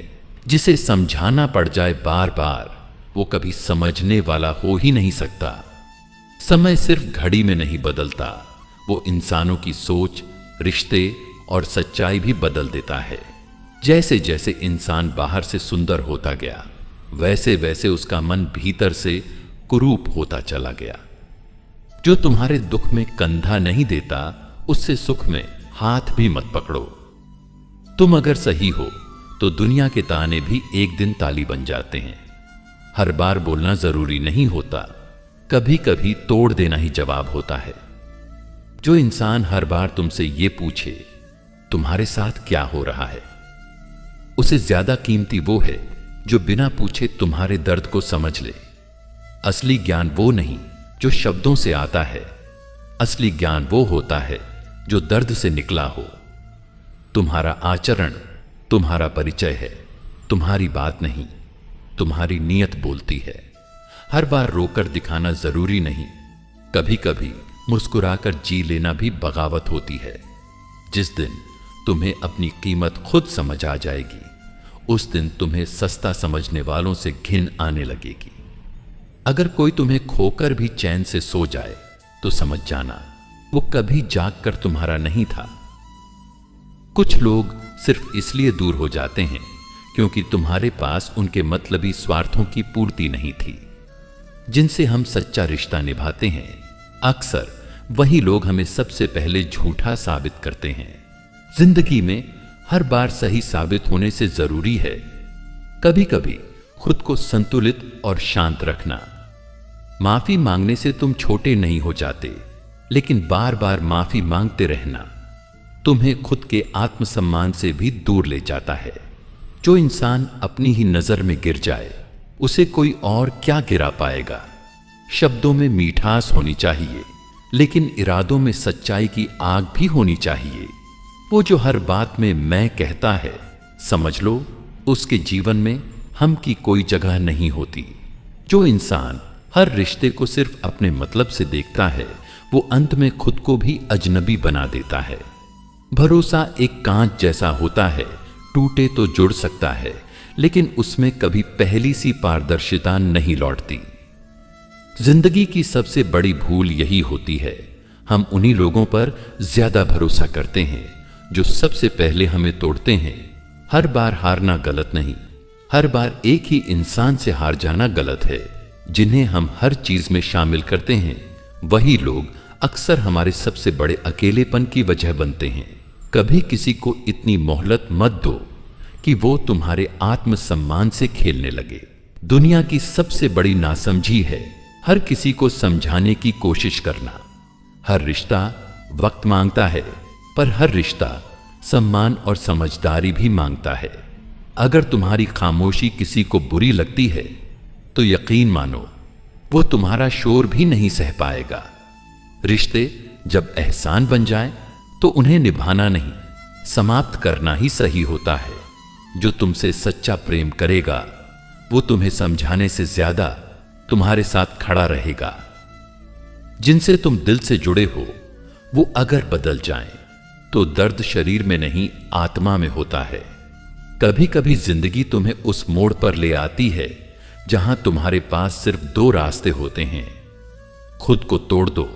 जिसे समझाना पड़ जाए बार बार वो कभी समझने वाला हो ही नहीं सकता। समय सिर्फ घड़ी में नहीं बदलता, वो इंसानों की सोच, रिश्ते और सच्चाई भी बदल देता है। जैसे जैसे इंसान बाहर से सुंदर होता गया, वैसे वैसे उसका मन भीतर से कुरूप होता चला गया। जो तुम्हारे दुख में कंधा नहीं देता, उससे सुख में हाथ भी मत पकड़ो। तुम अगर सही हो तो दुनिया के ताने भी एक दिन ताली बन जाते हैं। हर बार बोलना जरूरी नहीं होता, कभी कभी तोड़ देना ही जवाब होता है। जो इंसान हर बार तुमसे ये पूछे तुम्हारे साथ क्या हो रहा है, उसे ज्यादा कीमती वो है जो बिना पूछे तुम्हारे दर्द को समझ ले। असली ज्ञान वो नहीं जो शब्दों से आता है, असली ज्ञान वो होता है जो दर्द से निकला हो। तुम्हारा आचरण तुम्हारा परिचय है, तुम्हारी बात नहीं, तुम्हारी नीयत बोलती है। हर बार रोकर दिखाना जरूरी नहीं, कभी कभी मुस्कुराकर जी लेना भी बगावत होती है। जिस दिन तुम्हें अपनी कीमत खुद समझ आ जाएगी, उस दिन तुम्हें सस्ता समझने वालों से घिन आने लगेगी। अगर कोई तुम्हें खोकर भी चैन से सो जाए तो समझ जाना वो कभी जाग कर तुम्हारा नहीं था। कुछ लोग सिर्फ इसलिए दूर हो जाते हैं क्योंकि तुम्हारे पास उनके मतलबी स्वार्थों की पूर्ति नहीं थी। जिनसे हम सच्चा रिश्ता निभाते हैं, अक्सर वही लोग हमें सबसे पहले झूठा साबित करते हैं। जिंदगी में हर बार सही साबित होने से जरूरी है कभी कभी खुद को संतुलित और शांत रखना। माफी मांगने से तुम छोटे नहीं हो जाते, लेकिन बार बार माफी मांगते रहना तुम्हें खुद के आत्मसम्मान से भी दूर ले जाता है। जो इंसान अपनी ही नजर में गिर जाए, उसे कोई और क्या गिरा पाएगा। शब्दों में मीठास होनी चाहिए, लेकिन इरादों में सच्चाई की आग भी होनी चाहिए। वो जो हर बात में मैं कहता है, समझ लो उसके जीवन में हम की कोई जगह नहीं होती। जो इंसान हर रिश्ते को सिर्फ अपने मतलब से देखता है, वो अंत में खुद को भी अजनबी बना देता है। भरोसा एक कांच जैसा होता है, टूटे तो जुड़ सकता है, लेकिन उसमें कभी पहली सी पारदर्शिता नहीं लौटती। जिंदगी की सबसे बड़ी भूल यही होती है, हम उन्हीं लोगों पर ज्यादा भरोसा करते हैं जो सबसे पहले हमें तोड़ते हैं। हर बार हारना गलत नहीं, हर बार एक ही इंसान से हार जाना गलत है। जिन्हें हम हर चीज में शामिल करते हैं, वही लोग अक्सर हमारे सबसे बड़े अकेलेपन की वजह बनते हैं। कभी किसी को इतनी मोहलत मत दो कि वो तुम्हारे आत्मसम्मान से खेलने लगे। दुनिया की सबसे बड़ी नासमझी है हर किसी को समझाने की कोशिश करना। हर रिश्ता वक्त मांगता है, पर हर रिश्ता सम्मान और समझदारी भी मांगता है। अगर तुम्हारी खामोशी किसी को बुरी लगती है, तो यकीन मानो वो तुम्हारा शोर भी नहीं सह पाएगा। रिश्ते जब एहसान बन जाएं, तो उन्हें निभाना नहीं, समाप्त करना ही सही होता है। जो तुमसे सच्चा प्रेम करेगा, वो तुम्हें समझाने से ज्यादा तुम्हारे साथ खड़ा रहेगा। जिनसे तुम दिल से जुड़े हो, वो अगर बदल जाएं, तो दर्द शरीर में नहीं आत्मा में होता है। कभी कभी जिंदगी तुम्हें उस मोड़ पर ले आती है जहां तुम्हारे पास सिर्फ दो रास्ते होते हैं, खुद को तोड़ दो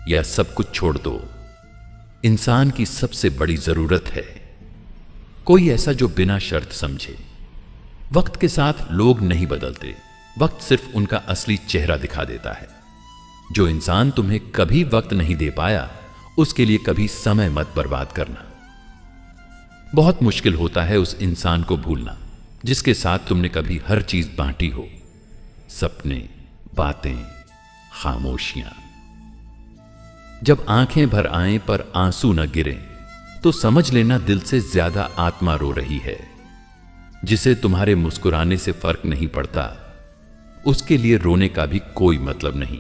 या सब कुछ छोड़ दो। इंसान की सबसे बड़ी जरूरत है कोई ऐसा जो बिना शर्त समझे। वक्त के साथ लोग नहीं बदलते, वक्त सिर्फ उनका असली चेहरा दिखा देता है। जो इंसान तुम्हें कभी वक्त नहीं दे पाया, उसके लिए कभी समय मत बर्बाद करना। बहुत मुश्किल होता है उस इंसान को भूलना जिसके साथ तुमने कभी हर चीज बांटी हो, सपने, बातें, खामोशियां। जब आंखें भर आएं पर आंसू न गिरें, तो समझ लेना दिल से ज्यादा आत्मा रो रही है। जिसे तुम्हारे मुस्कुराने से फर्क नहीं पड़ता, उसके लिए रोने का भी कोई मतलब नहीं।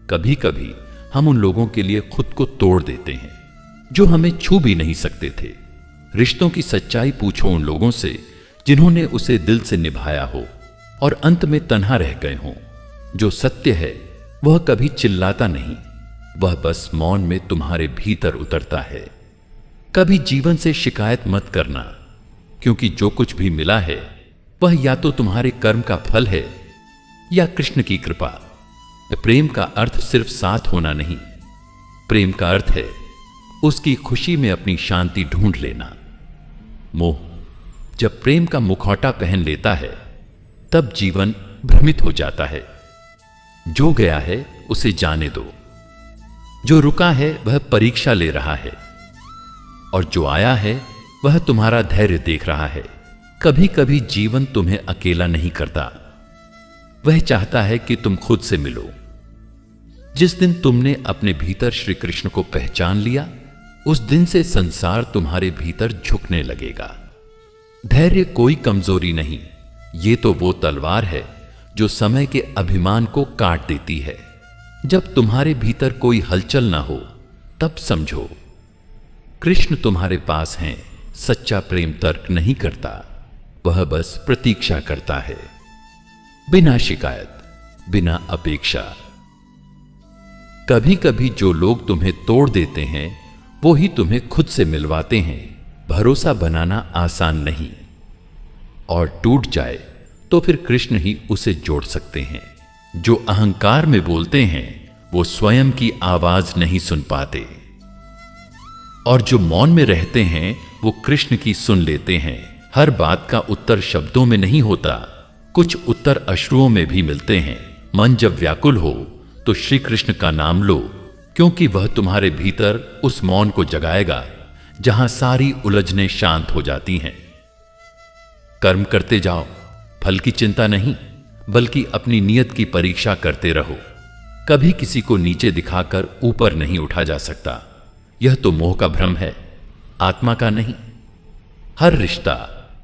कभी कभी हम उन लोगों के लिए खुद को तोड़ देते हैं जो हमें छू भी नहीं सकते थे। रिश्तों की सच्चाई पूछो उन लोगों से जिन्होंने उसे दिल से निभाया हो और अंत में तन्हा रह गए हों। जो सत्य है वह कभी चिल्लाता नहीं, वह बस मौन में तुम्हारे भीतर उतरता है। कभी जीवन से शिकायत मत करना, क्योंकि जो कुछ भी मिला है वह या तो तुम्हारे कर्म का फल है या कृष्ण की कृपा। प्रेम का अर्थ सिर्फ साथ होना नहीं, प्रेम का अर्थ है उसकी खुशी में अपनी शांति ढूंढ लेना। मोह जब प्रेम का मुखौटा पहन लेता है तब जीवन भ्रमित हो जाता है। जो गया है उसे जाने दो, जो रुका है वह परीक्षा ले रहा है, और जो आया है वह तुम्हारा धैर्य देख रहा है। कभी कभी जीवन तुम्हें अकेला नहीं करता, वह चाहता है कि तुम खुद से मिलो। जिस दिन तुमने अपने भीतर श्री कृष्ण को पहचान लिया, उस दिन से संसार तुम्हारे भीतर झुकने लगेगा। धैर्य कोई कमजोरी नहीं, ये तो वो तलवार है जो समय के अभिमान को काट देती है। जब तुम्हारे भीतर कोई हलचल ना हो तब समझो कृष्ण तुम्हारे पास हैं। सच्चा प्रेम तर्क नहीं करता, वह बस प्रतीक्षा करता है, बिना शिकायत, बिना अपेक्षा। कभी कभी जो लोग तुम्हें तोड़ देते हैं वो ही तुम्हें खुद से मिलवाते हैं। भरोसा बनाना आसान नहीं, और टूट जाए तो फिर कृष्ण ही उसे जोड़ सकते हैं। जो अहंकार में बोलते हैं वो स्वयं की आवाज नहीं सुन पाते, और जो मौन में रहते हैं वो कृष्ण की सुन लेते हैं। हर बात का उत्तर शब्दों में नहीं होता, कुछ उत्तर अश्रुओं में भी मिलते हैं। मन जब व्याकुल हो तो श्री कृष्ण का नाम लो, क्योंकि वह तुम्हारे भीतर उस मौन को जगाएगा जहां सारी उलझनें शांत हो जाती हैं। कर्म करते जाओ, फल की चिंता नहीं, बल्कि अपनी नियत की परीक्षा करते रहो। कभी किसी को नीचे दिखाकर ऊपर नहीं उठा जा सकता, यह तो मोह का भ्रम है, आत्मा का नहीं। हर रिश्ता,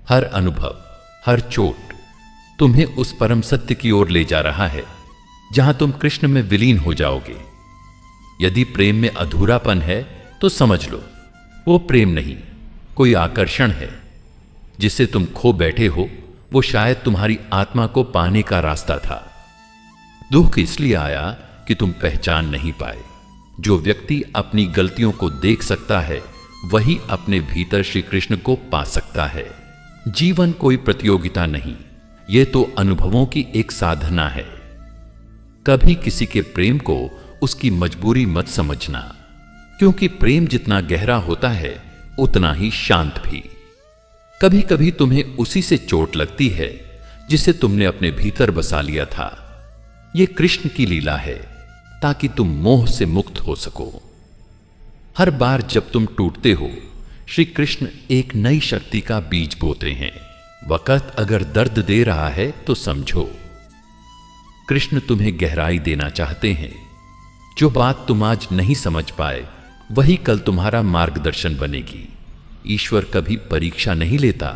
हर अनुभव, हर चोट तुम्हें उस परम सत्य की ओर ले जा रहा है जहां तुम कृष्ण में विलीन हो जाओगे। यदि प्रेम में अधूरापन है तो समझ लो वो प्रेम नहीं, कोई आकर्षण है। जिसे तुम खो बैठे हो वो शायद तुम्हारी आत्मा को पाने का रास्ता था। दुख इसलिए आया कि तुम पहचान नहीं पाए। जो व्यक्ति अपनी गलतियों को देख सकता है वही अपने भीतर श्री कृष्ण को पा सकता है। जीवन कोई प्रतियोगिता नहीं, यह तो अनुभवों की एक साधना है। कभी किसी के प्रेम को उसकी मजबूरी मत समझना, क्योंकि प्रेम जितना गहरा होता है उतना ही शांत भी। कभी कभी तुम्हें उसी से चोट लगती है जिसे तुमने अपने भीतर बसा लिया था। यह कृष्ण की लीला है ताकि तुम मोह से मुक्त हो सको। हर बार जब तुम टूटते हो, श्री कृष्ण एक नई शक्ति का बीज बोते हैं। वक़्त अगर दर्द दे रहा है तो समझो कृष्ण तुम्हें गहराई देना चाहते हैं। जो बात तुम आज नहीं समझ पाए वही कल तुम्हारा मार्गदर्शन बनेगी। ईश्वर कभी परीक्षा नहीं लेता,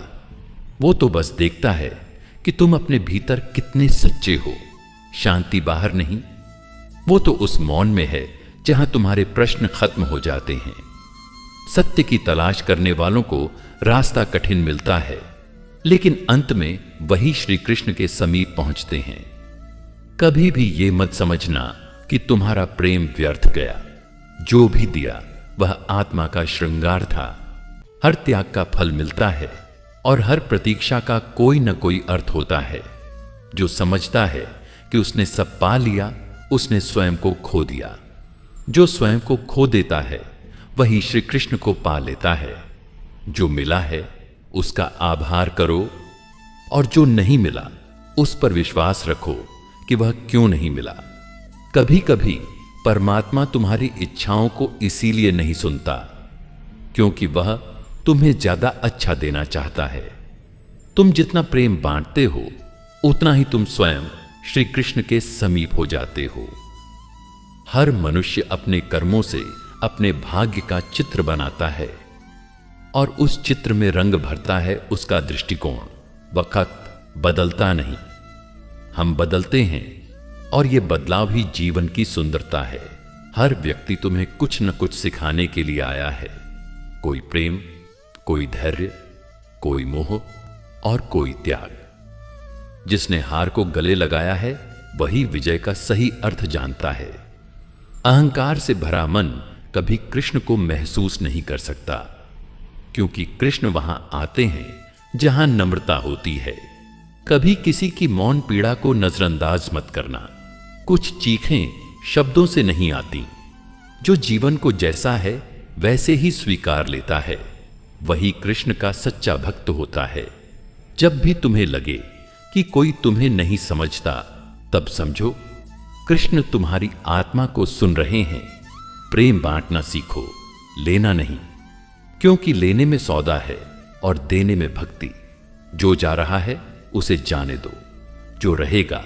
वो तो बस देखता है कि तुम अपने भीतर कितने सच्चे हो। शांति बाहर नहीं, वो तो उस मौन में है जहां तुम्हारे प्रश्न खत्म हो जाते हैं। सत्य की तलाश करने वालों को रास्ता कठिन मिलता है, लेकिन अंत में वही श्री कृष्ण के समीप पहुंचते हैं। कभी भी ये मत समझना कि तुम्हारा प्रेम व्यर्थ गया। जो भी दिया वह आत्मा का श्रृंगार था। हर त्याग का फल मिलता है और हर प्रतीक्षा का कोई न कोई अर्थ होता है। जो समझता है कि उसने सब पा लिया, उसने स्वयं को खो दिया। जो स्वयं को खो देता है वही श्री कृष्ण को पा लेता है। जो मिला है उसका आभार करो, और जो नहीं मिला उस पर विश्वास रखो कि वह क्यों नहीं मिला। कभी कभी परमात्मा तुम्हारी इच्छाओं को इसीलिए नहीं सुनता क्योंकि वह तुम्हें ज्यादा अच्छा देना चाहता है। तुम जितना प्रेम बांटते हो उतना ही तुम स्वयं श्री कृष्ण के समीप हो जाते हो। हर मनुष्य अपने कर्मों से अपने भाग्य का चित्र बनाता है और उस चित्र में रंग भरता है उसका दृष्टिकोण। वक्त बदलता नहीं, हम बदलते हैं, और यह बदलाव ही जीवन की सुंदरता है। हर व्यक्ति तुम्हें कुछ न कुछ सिखाने के लिए आया है। कोई प्रेम, कोई धैर्य, कोई मोह और कोई त्याग। जिसने हार को गले लगाया है वही विजय का सही अर्थ जानता है। अहंकार से भरा मन कभी कृष्ण को महसूस नहीं कर सकता, क्योंकि कृष्ण वहां आते हैं जहां नम्रता होती है। कभी किसी की मौन पीड़ा को नजरअंदाज मत करना। कुछ चीखें शब्दों से नहीं आती। जो जीवन को जैसा है वैसे ही स्वीकार लेता है, वही कृष्ण का सच्चा भक्त होता है। जब भी तुम्हें लगे कि कोई तुम्हें नहीं समझता, तब समझो कृष्ण तुम्हारी आत्मा को सुन रहे हैं। प्रेम बांटना सीखो, लेना नहीं, क्योंकि लेने में सौदा है और देने में भक्ति। जो जा रहा है उसे जाने दो, जो रहेगा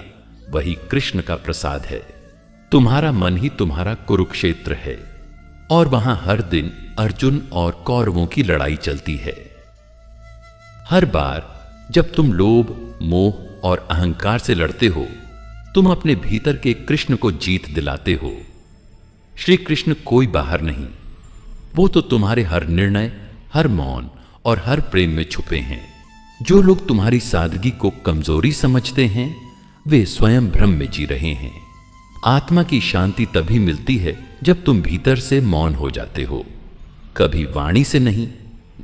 वही कृष्ण का प्रसाद है। तुम्हारा मन ही तुम्हारा कुरुक्षेत्र है और वहां हर दिन अर्जुन और कौरवों की लड़ाई चलती है। हर बार जब तुम लोभ, मोह और अहंकार से लड़ते हो, तुम अपने भीतर के कृष्ण को जीत दिलाते हो। श्री कृष्ण कोई बाहर नहीं, वो तो तुम्हारे हर निर्णय, हर मौन और हर प्रेम में छुपे हैं। जो लोग तुम्हारी सादगी को कमजोरी समझते हैं, वे स्वयं भ्रम में जी रहे हैं। आत्मा की शांति तभी मिलती है जब तुम भीतर से मौन हो जाते हो। कभी वाणी से नहीं,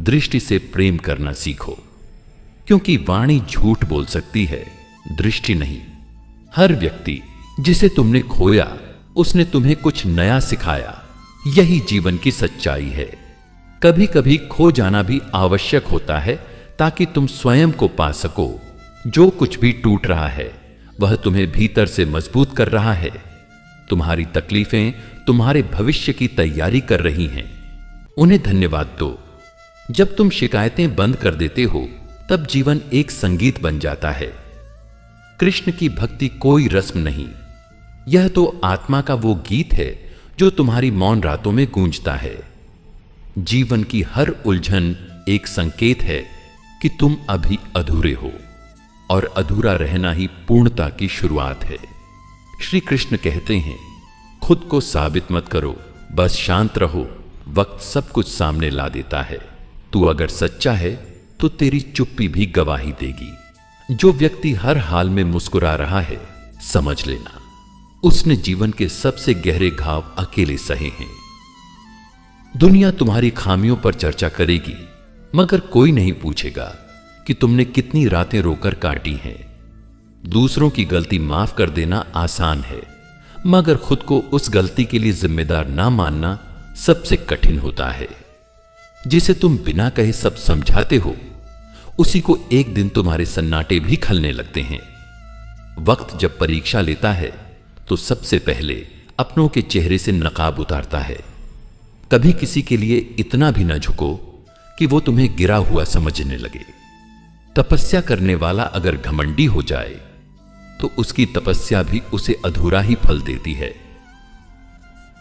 दृष्टि से प्रेम करना सीखो, क्योंकि वाणी झूठ बोल सकती है, दृष्टि नहीं। हर व्यक्ति जिसे तुमने खोया, उसने तुम्हें कुछ नया सिखाया। यही जीवन की सच्चाई है। कभी कभी खो जाना भी आवश्यक होता है, ताकि तुम स्वयं को पा सको। जो कुछ भी टूट रहा है, वह तुम्हें भीतर से मजबूत कर रहा है। तुम्हारी तकलीफें तुम्हारे भविष्य की तैयारी कर रही हैं। उन्हें धन्यवाद दो। जब तुम शिकायतें बंद कर देते हो, तब जीवन एक संगीत बन जाता है। कृष्ण की भक्ति कोई रस्म नहीं, यह तो आत्मा का वो गीत है जो तुम्हारी मौन रातों में गूंजता है। जीवन की हर उलझन एक संकेत है कि तुम अभी अधूरे हो, और अधूरा रहना ही पूर्णता की शुरुआत है। श्री कृष्ण कहते हैं, खुद को साबित मत करो, बस शांत रहो। वक्त सब कुछ सामने ला देता है। तू अगर सच्चा है तो तेरी चुप्पी भी गवाही देगी। जो व्यक्ति हर हाल में मुस्कुरा रहा है, समझ लेना उसने जीवन के सबसे गहरे घाव अकेले सहे हैं। दुनिया तुम्हारी खामियों पर चर्चा करेगी, मगर कोई नहीं पूछेगा कि तुमने कितनी रातें रोकर काटी हैं। दूसरों की गलती माफ कर देना आसान है, मगर खुद को उस गलती के लिए जिम्मेदार ना मानना सबसे कठिन होता है। जिसे तुम बिना कहे सब समझाते हो, उसी को एक दिन तुम्हारे सन्नाटे भी खलने लगते हैं। वक्त जब परीक्षा लेता है, तो सबसे पहले अपनों के चेहरे से नकाब उतारता है। कभी किसी के लिए इतना भी न झुको कि वो तुम्हें गिरा हुआ समझने लगे। तपस्या करने वाला अगर घमंडी हो जाए, तो उसकी तपस्या भी उसे अधूरा ही फल देती है।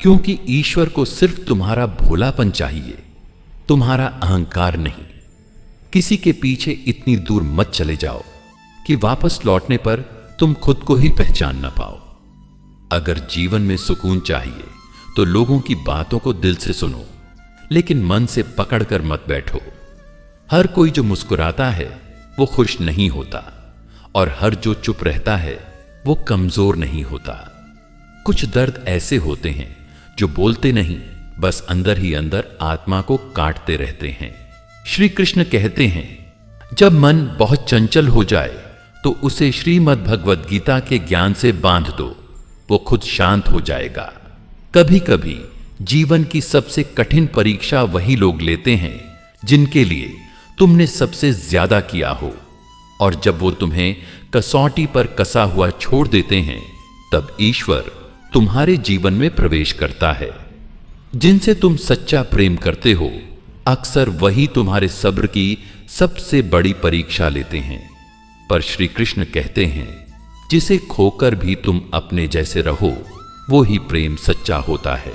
क्योंकि ईश्वर को सिर्फ तुम्हारा भोलापन चाहिए, तुम्हारा अहंकार नहीं। किसी के पीछे इतनी दूर मत चले जाओ कि वापस लौटने पर तुम खुद को ही पहचान न पाओ। अगर जीवन में सुकून चाहिए, तो लोगों की बातों को दिल से सुनो, लेकिन मन से पकड़कर मत बैठो। हर कोई जो मुस्कुराता है, वो खुश नहीं होता, और हर जो चुप रहता है, वो कमजोर नहीं होता। कुछ दर्द ऐसे होते हैं जो बोलते नहीं, बस अंदर ही अंदर आत्मा को काटते रहते हैं। श्री कृष्ण कहते हैं, जब मन बहुत चंचल हो जाए, तो उसे श्रीमद् भगवद गीता के ज्ञान से बांध दो, वो खुद शांत हो जाएगा। कभी कभी जीवन की सबसे कठिन परीक्षा वही लोग लेते हैं जिनके लिए तुमने सबसे ज्यादा किया हो, और जब वो तुम्हें कसौटी पर कसा हुआ छोड़ देते हैं, तब ईश्वर तुम्हारे जीवन में प्रवेश करता है। जिनसे तुम सच्चा प्रेम करते हो, अक्सर वही तुम्हारे सब्र की सबसे बड़ी परीक्षा लेते हैं। पर श्री कृष्ण कहते हैं, जिसे खोकर भी तुम अपने जैसे रहो, वो ही प्रेम सच्चा होता है।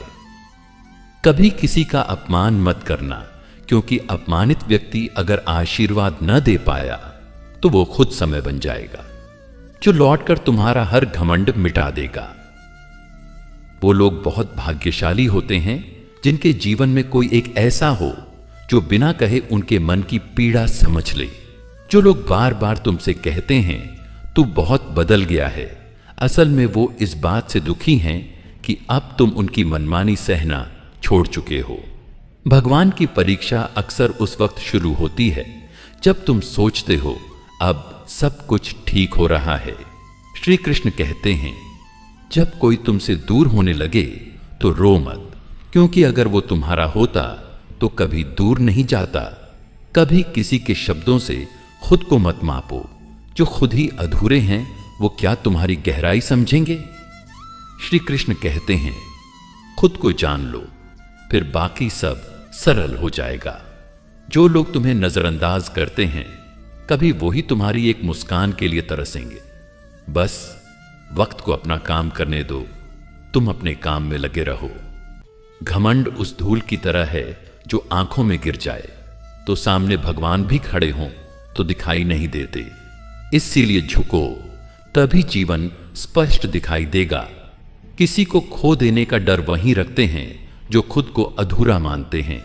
कभी किसी का अपमान मत करना, क्योंकि अपमानित व्यक्ति अगर आशीर्वाद न दे पाया, तो वो खुद समय बन जाएगा, जो लौटकर तुम्हारा हर घमंड मिटा देगा। वो लोग बहुत भाग्यशाली होते हैं जिनके जीवन में कोई एक ऐसा हो जो बिना कहे उनके मन की पीड़ा समझ ले। जो लोग बार बार तुमसे कहते हैं तू बहुत बदल गया है, असल में वो इस बात से दुखी हैं कि अब तुम उनकी मनमानी सहना छोड़ चुके हो। भगवान की परीक्षा अक्सर उस वक्त शुरू होती है जब तुम सोचते हो अब सब कुछ ठीक हो रहा है। श्री कृष्ण कहते हैं, जब कोई तुमसे दूर होने लगे तो रो मत, क्योंकि अगर वो तुम्हारा होता तो कभी दूर नहीं जाता। कभी किसी के शब्दों से खुद को मत मापो, जो खुद ही अधूरे हैं वो क्या तुम्हारी गहराई समझेंगे। श्री कृष्ण कहते हैं, खुद को जान लो, फिर बाकी सब सरल हो जाएगा। जो लोग तुम्हें नजरअंदाज करते हैं, कभी वो ही तुम्हारी एक मुस्कान के लिए तरसेंगे। बस वक्त को अपना काम करने दो, तुम अपने काम में लगे रहो। घमंड उस धूल की तरह है जो आंखों में गिर जाए तो सामने भगवान भी खड़े हों तो दिखाई नहीं देते। इसीलिए झुको, तभी जीवन स्पष्ट दिखाई देगा। किसी को खो देने का डर वहीं रखते हैं जो खुद को अधूरा मानते हैं।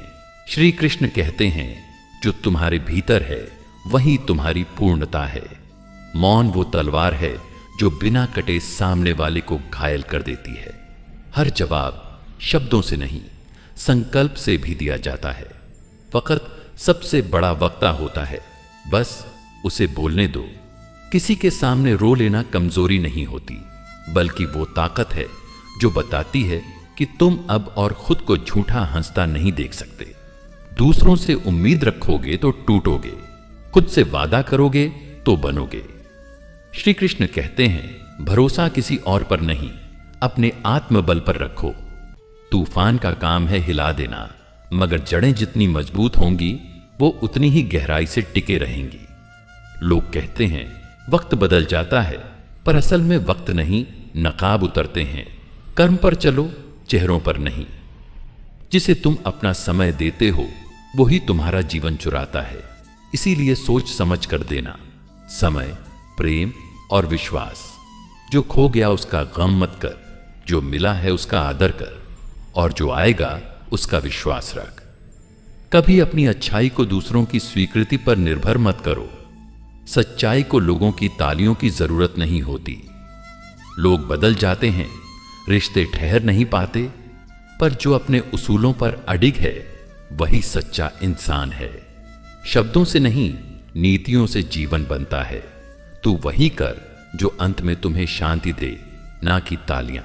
श्री कृष्ण कहते हैं, जो तुम्हारे भीतर है वही तुम्हारी पूर्णता है। मौन वो तलवार है जो बिना कटे सामने वाले को घायल कर देती है। हर जवाब शब्दों से नहीं, संकल्प से भी दिया जाता है। वक्त सबसे बड़ा वक्ता होता है, बस उसे बोलने दो। किसी के सामने रो लेना कमजोरी नहीं होती, बल्कि वो ताकत है जो बताती है कि तुम अब और खुद को झूठा हंसता नहीं देख सकते। दूसरों से उम्मीद रखोगे तो टूटोगे, खुद से वादा करोगे तो बनोगे। श्री कृष्ण कहते हैं, भरोसा किसी और पर नहीं, अपने आत्मबल पर रखो। तूफान का काम है हिला देना, मगर जड़ें जितनी मजबूत होंगी वो उतनी ही गहराई से टिके रहेंगी। लोग कहते हैं वक्त बदल जाता है, पर असल में वक्त नहीं, नकाब उतरते हैं। कर्म पर चलो, चेहरों पर नहीं। जिसे तुम अपना समय देते हो वही तुम्हारा जीवन चुराता है। इसीलिए सोच समझ कर देना। समय, प्रेम और विश्वास। जो खो गया उसका गम मत कर, जो मिला है उसका आदर कर, और जो आएगा उसका विश्वास रख। कभी अपनी अच्छाई को दूसरों की स्वीकृति पर निर्भर मत करो। सच्चाई को लोगों की तालियों की जरूरत नहीं होती। लोग बदल जाते हैं, रिश्ते ठहर नहीं पाते, पर जो अपने उसूलों पर अडिग है वही सच्चा इंसान है। शब्दों से नहीं, नीतियों से जीवन बनता है। तू वही कर जो अंत में तुम्हें शांति दे, ना कि तालियां।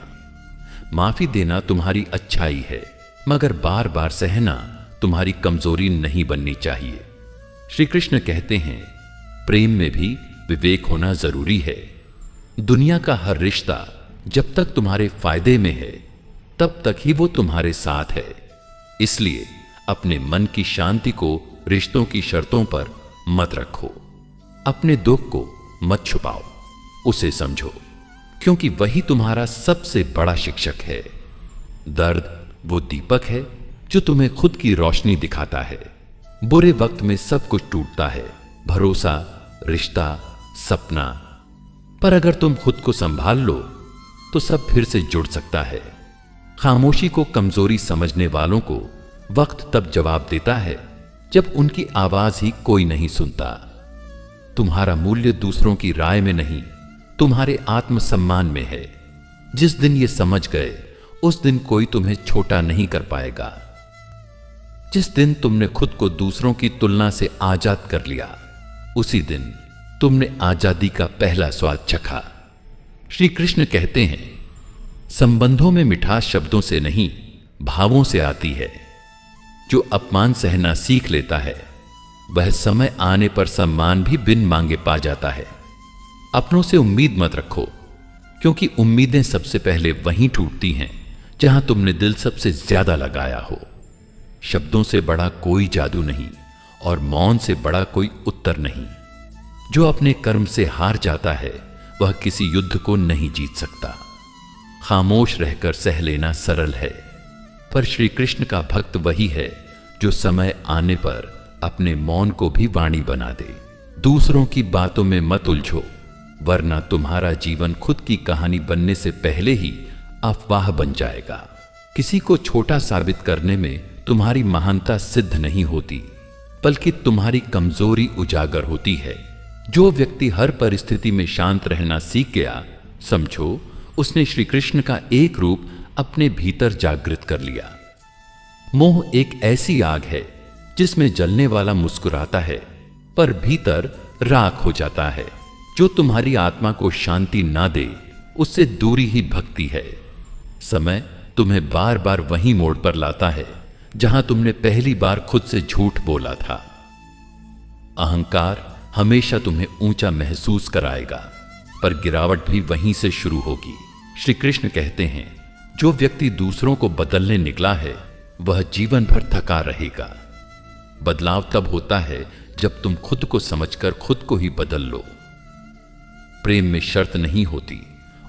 माफी देना तुम्हारी अच्छाई है, मगर बार बार सहना तुम्हारी कमजोरी नहीं बननी चाहिए। श्री कृष्ण कहते हैं, प्रेम में भी विवेक होना जरूरी है। दुनिया का हर रिश्ता जब तक तुम्हारे फायदे में है तब तक ही वो तुम्हारे साथ है। इसलिए अपने मन की शांति को रिश्तों की शर्तों पर मत रखो। अपने दुख को मत छुपाओ, उसे समझो, क्योंकि वही तुम्हारा सबसे बड़ा शिक्षक है। दर्द वो दीपक है जो तुम्हें खुद की रोशनी दिखाता है। बुरे वक्त में सब कुछ टूटता है, भरोसा, रिश्ता, सपना, पर अगर तुम खुद को संभाल लो तो सब फिर से जुड़ सकता है। खामोशी को कमजोरी समझने वालों को वक्त तब जवाब देता है जब उनकी आवाज ही कोई नहीं सुनता। तुम्हारा मूल्य दूसरों की राय में नहीं, तुम्हारे आत्मसम्मान में है। जिस दिन ये समझ गए उस दिन कोई तुम्हें छोटा नहीं कर पाएगा। जिस दिन तुमने खुद को दूसरों की तुलना से आजाद कर लिया, उसी दिन तुमने आजादी का पहला स्वाद चखा। श्री कृष्ण कहते हैं, संबंधों में मिठास शब्दों से नहीं, भावों से आती है। जो अपमान सहना सीख लेता है वह समय आने पर सम्मान भी बिन मांगे पा जाता है। अपनों से उम्मीद मत रखो, क्योंकि उम्मीदें सबसे पहले वहीं टूटती हैं जहां तुमने दिल सबसे ज्यादा लगाया हो। शब्दों से बड़ा कोई जादू नहीं और मौन से बड़ा कोई उत्तर नहीं। जो अपने कर्म से हार जाता है वह किसी युद्ध को नहीं जीत सकता। खामोश रहकर सह लेना सरल है, पर श्री कृष्ण का भक्त वही है जो समय आने पर अपने मौन को भी वाणी बना दे। दूसरों की बातों में मत उलझो, वरना तुम्हारा जीवन खुद की कहानी बनने से पहले ही अफवाह बन जाएगा। किसी को छोटा साबित करने में तुम्हारी महानता सिद्ध नहीं होती, बल्कि तुम्हारी कमजोरी उजागर होती है। जो व्यक्ति हर परिस्थिति में शांत रहना सीख गया, समझो उसने श्री कृष्ण का एक रूप अपने भीतर जागृत कर लिया। मोह एक ऐसी आग है जिसमें जलने वाला मुस्कुराता है पर भीतर राख हो जाता है। जो तुम्हारी आत्मा को शांति ना दे उससे दूरी ही भक्ति है। समय तुम्हें बार बार वहीं मोड़ पर लाता है जहां तुमने पहली बार खुद से झूठ बोला था। अहंकार हमेशा तुम्हें ऊंचा महसूस कराएगा, पर गिरावट भी वहीं से शुरू होगी। श्री कृष्ण कहते हैं, जो व्यक्ति दूसरों को बदलने निकला है वह जीवन भर थका रहेगा। बदलाव तब होता है जब तुम खुद को समझकर खुद को ही बदल लो। प्रेम में शर्त नहीं होती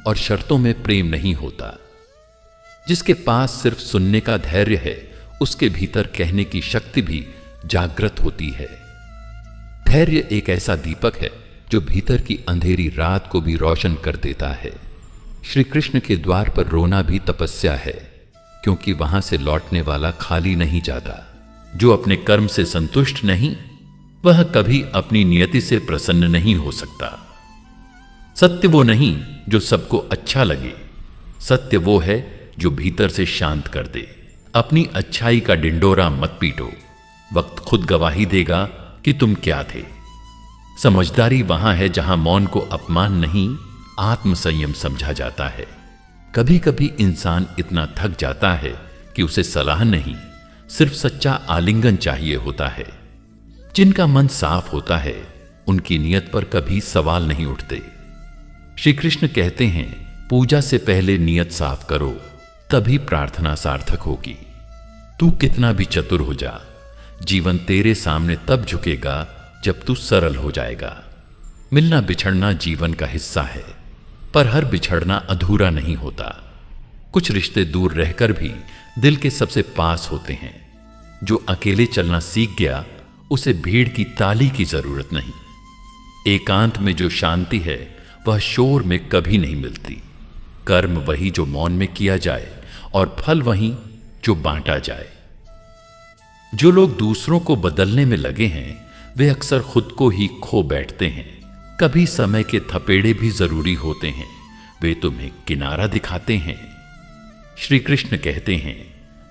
और शर्तों में प्रेम नहीं होता। जिसके पास सिर्फ सुनने का धैर्य है उसके भीतर कहने की शक्ति भी जागृत होती है। धैर्य एक ऐसा दीपक है जो भीतर की अंधेरी रात को भी रोशन कर देता है। श्री कृष्ण के द्वार पर रोना भी तपस्या है, क्योंकि वहां से लौटने वाला खाली नहीं जाता। जो अपने कर्म से संतुष्ट नहीं वह कभी अपनी नियति से प्रसन्न नहीं हो सकता। सत्य वो नहीं जो सबको अच्छा लगे, सत्य वो है जो भीतर से शांत कर दे। अपनी अच्छाई का डिंडोरा मत पीटो, वक्त खुद गवाही देगा कि तुम क्या थे। समझदारी वहां है जहां मौन को अपमान नहीं आत्मसंयम समझा जाता है। कभी कभी इंसान इतना थक जाता है कि उसे सलाह नहीं सिर्फ सच्चा आलिंगन चाहिए होता है। जिनका मन साफ होता है उनकी नियत पर कभी सवाल नहीं उठते। श्री कृष्ण कहते हैं, पूजा से पहले नियत साफ करो, तभी प्रार्थना सार्थक होगी। तू कितना भी चतुर हो जा, जीवन तेरे सामने तब झुकेगा जब तू सरल हो जाएगा। मिलना बिछड़ना जीवन का हिस्सा है, पर हर बिछड़ना अधूरा नहीं होता। कुछ रिश्ते दूर रहकर भी दिल के सबसे पास होते हैं। जो अकेले चलना सीख गया उसे भीड़ की ताली की जरूरत नहीं। एकांत में जो शांति है वह शोर में कभी नहीं मिलती। कर्म वही जो मौन में किया जाए और फल वही जो बांटा जाए। जो लोग दूसरों को बदलने में लगे हैं वे अक्सर खुद को ही खो बैठते हैं। कभी समय के थपेड़े भी जरूरी होते हैं, वे तुम्हें किनारा दिखाते हैं। श्री कृष्ण कहते हैं,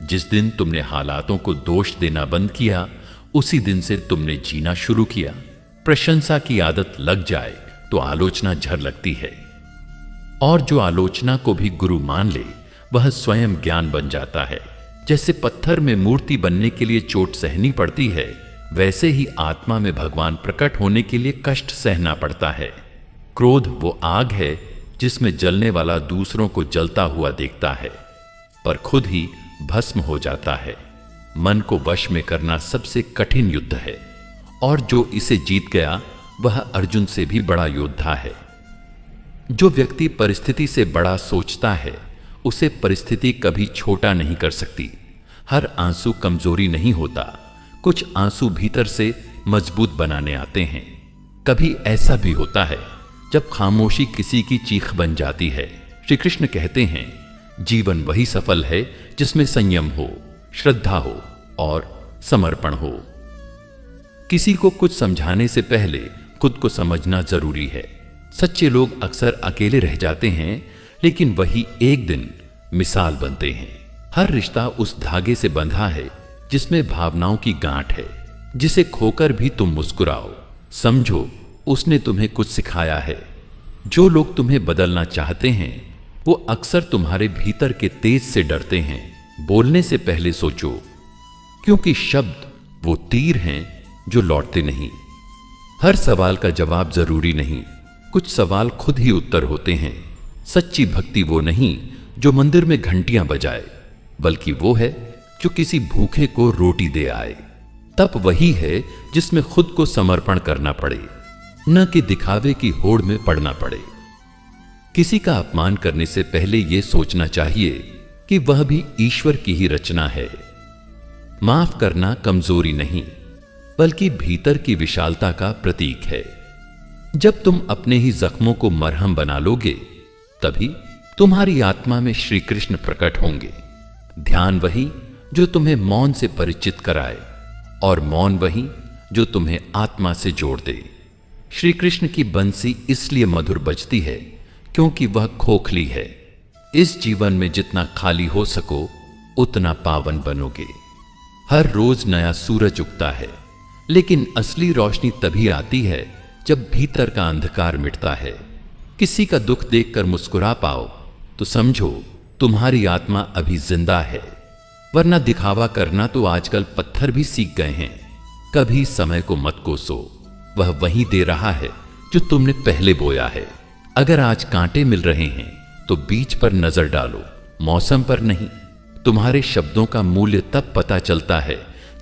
जिस दिन तुमने हालातों को दोष देना बंद किया उसी दिन से तुमने जीना शुरू किया। प्रशंसा की आदत लग जाए तो आलोचना झर लगती है, और जो आलोचना को भी गुरु मान ले वह स्वयं ज्ञान बन जाता है। जैसे पत्थर में मूर्ति बनने के लिए चोट सहनी पड़ती है, वैसे ही आत्मा में भगवान प्रकट होने के लिए कष्ट सहना पड़ता है। क्रोध वो आग है जिसमें जलने वाला दूसरों को जलता हुआ देखता है, पर खुद ही भस्म हो जाता है। मन को वश में करना सबसे कठिन युद्ध है, और जो इसे जीत गया वह अर्जुन से भी बड़ा योद्धा है। जो व्यक्ति परिस्थिति से बड़ा सोचता है उसे परिस्थिति कभी छोटा नहीं कर सकती। हर आंसू कमजोरी नहीं होता, कुछ आंसू भीतर से मजबूत बनाने आते हैं। कभी ऐसा भी होता है जब खामोशी किसी की चीख बन जाती है। श्री कृष्ण कहते हैं, जीवन वही सफल है जिसमें संयम हो, श्रद्धा हो और समर्पण हो। किसी को कुछ समझाने से पहले खुद को समझना जरूरी है। सच्चे लोग अक्सर अकेले रह जाते हैं, लेकिन वही एक दिन मिसाल बनते हैं। हर रिश्ता उस धागे से बंधा है जिसमें भावनाओं की गांठ है। जिसे खोकर भी तुम मुस्कुराओ, समझो उसने तुम्हें कुछ सिखाया है। जो लोग तुम्हें बदलना चाहते हैं वो अक्सर तुम्हारे भीतर के तेज से डरते हैं। बोलने से पहले सोचो, क्योंकि शब्द वो तीर हैं जो लौटते नहीं। हर सवाल का जवाब जरूरी नहीं, कुछ सवाल खुद ही उत्तर होते हैं। सच्ची भक्ति वो नहीं जो मंदिर में घंटियां बजाए, बल्कि वो है जो किसी भूखे को रोटी दे आए। तप वही है जिसमें खुद को समर्पण करना पड़े, न कि दिखावे की होड़ में पड़ना पड़े। किसी का अपमान करने से पहले यह सोचना चाहिए कि वह भी ईश्वर की ही रचना है। माफ करना कमजोरी नहीं, बल्कि भीतर की विशालता का प्रतीक है। जब तुम अपने ही जख्मों को मरहम बना लोगे, तभी तुम्हारी आत्मा में श्री कृष्ण प्रकट होंगे। ध्यान वही जो तुम्हें मौन से परिचित कराए, और मौन वही जो तुम्हें आत्मा से जोड़ दे। श्री कृष्ण की बंसी इसलिए मधुर बजती है क्योंकि वह खोखली है। इस जीवन में जितना खाली हो सको उतना पावन बनोगे। हर रोज नया सूरज उगता है, लेकिन असली रोशनी तभी आती है जब भीतर का अंधकार मिटता है, किसी का दुख देखकर मुस्कुरा पाओ तो समझो तुम्हारी आत्मा अभी जिंदा है। वरना दिखावा करना तो आजकल पत्थर भी सीख गए हैं। कभी समय को मत कोसो, वह वही दे रहा है जो तुमने पहले बोया है। अगर आज कांटे मिल रहे हैं तो बीज पर नजर डालो, मौसम पर नहीं। तुम्हारे शब्दों का मूल्य तब पता चलता है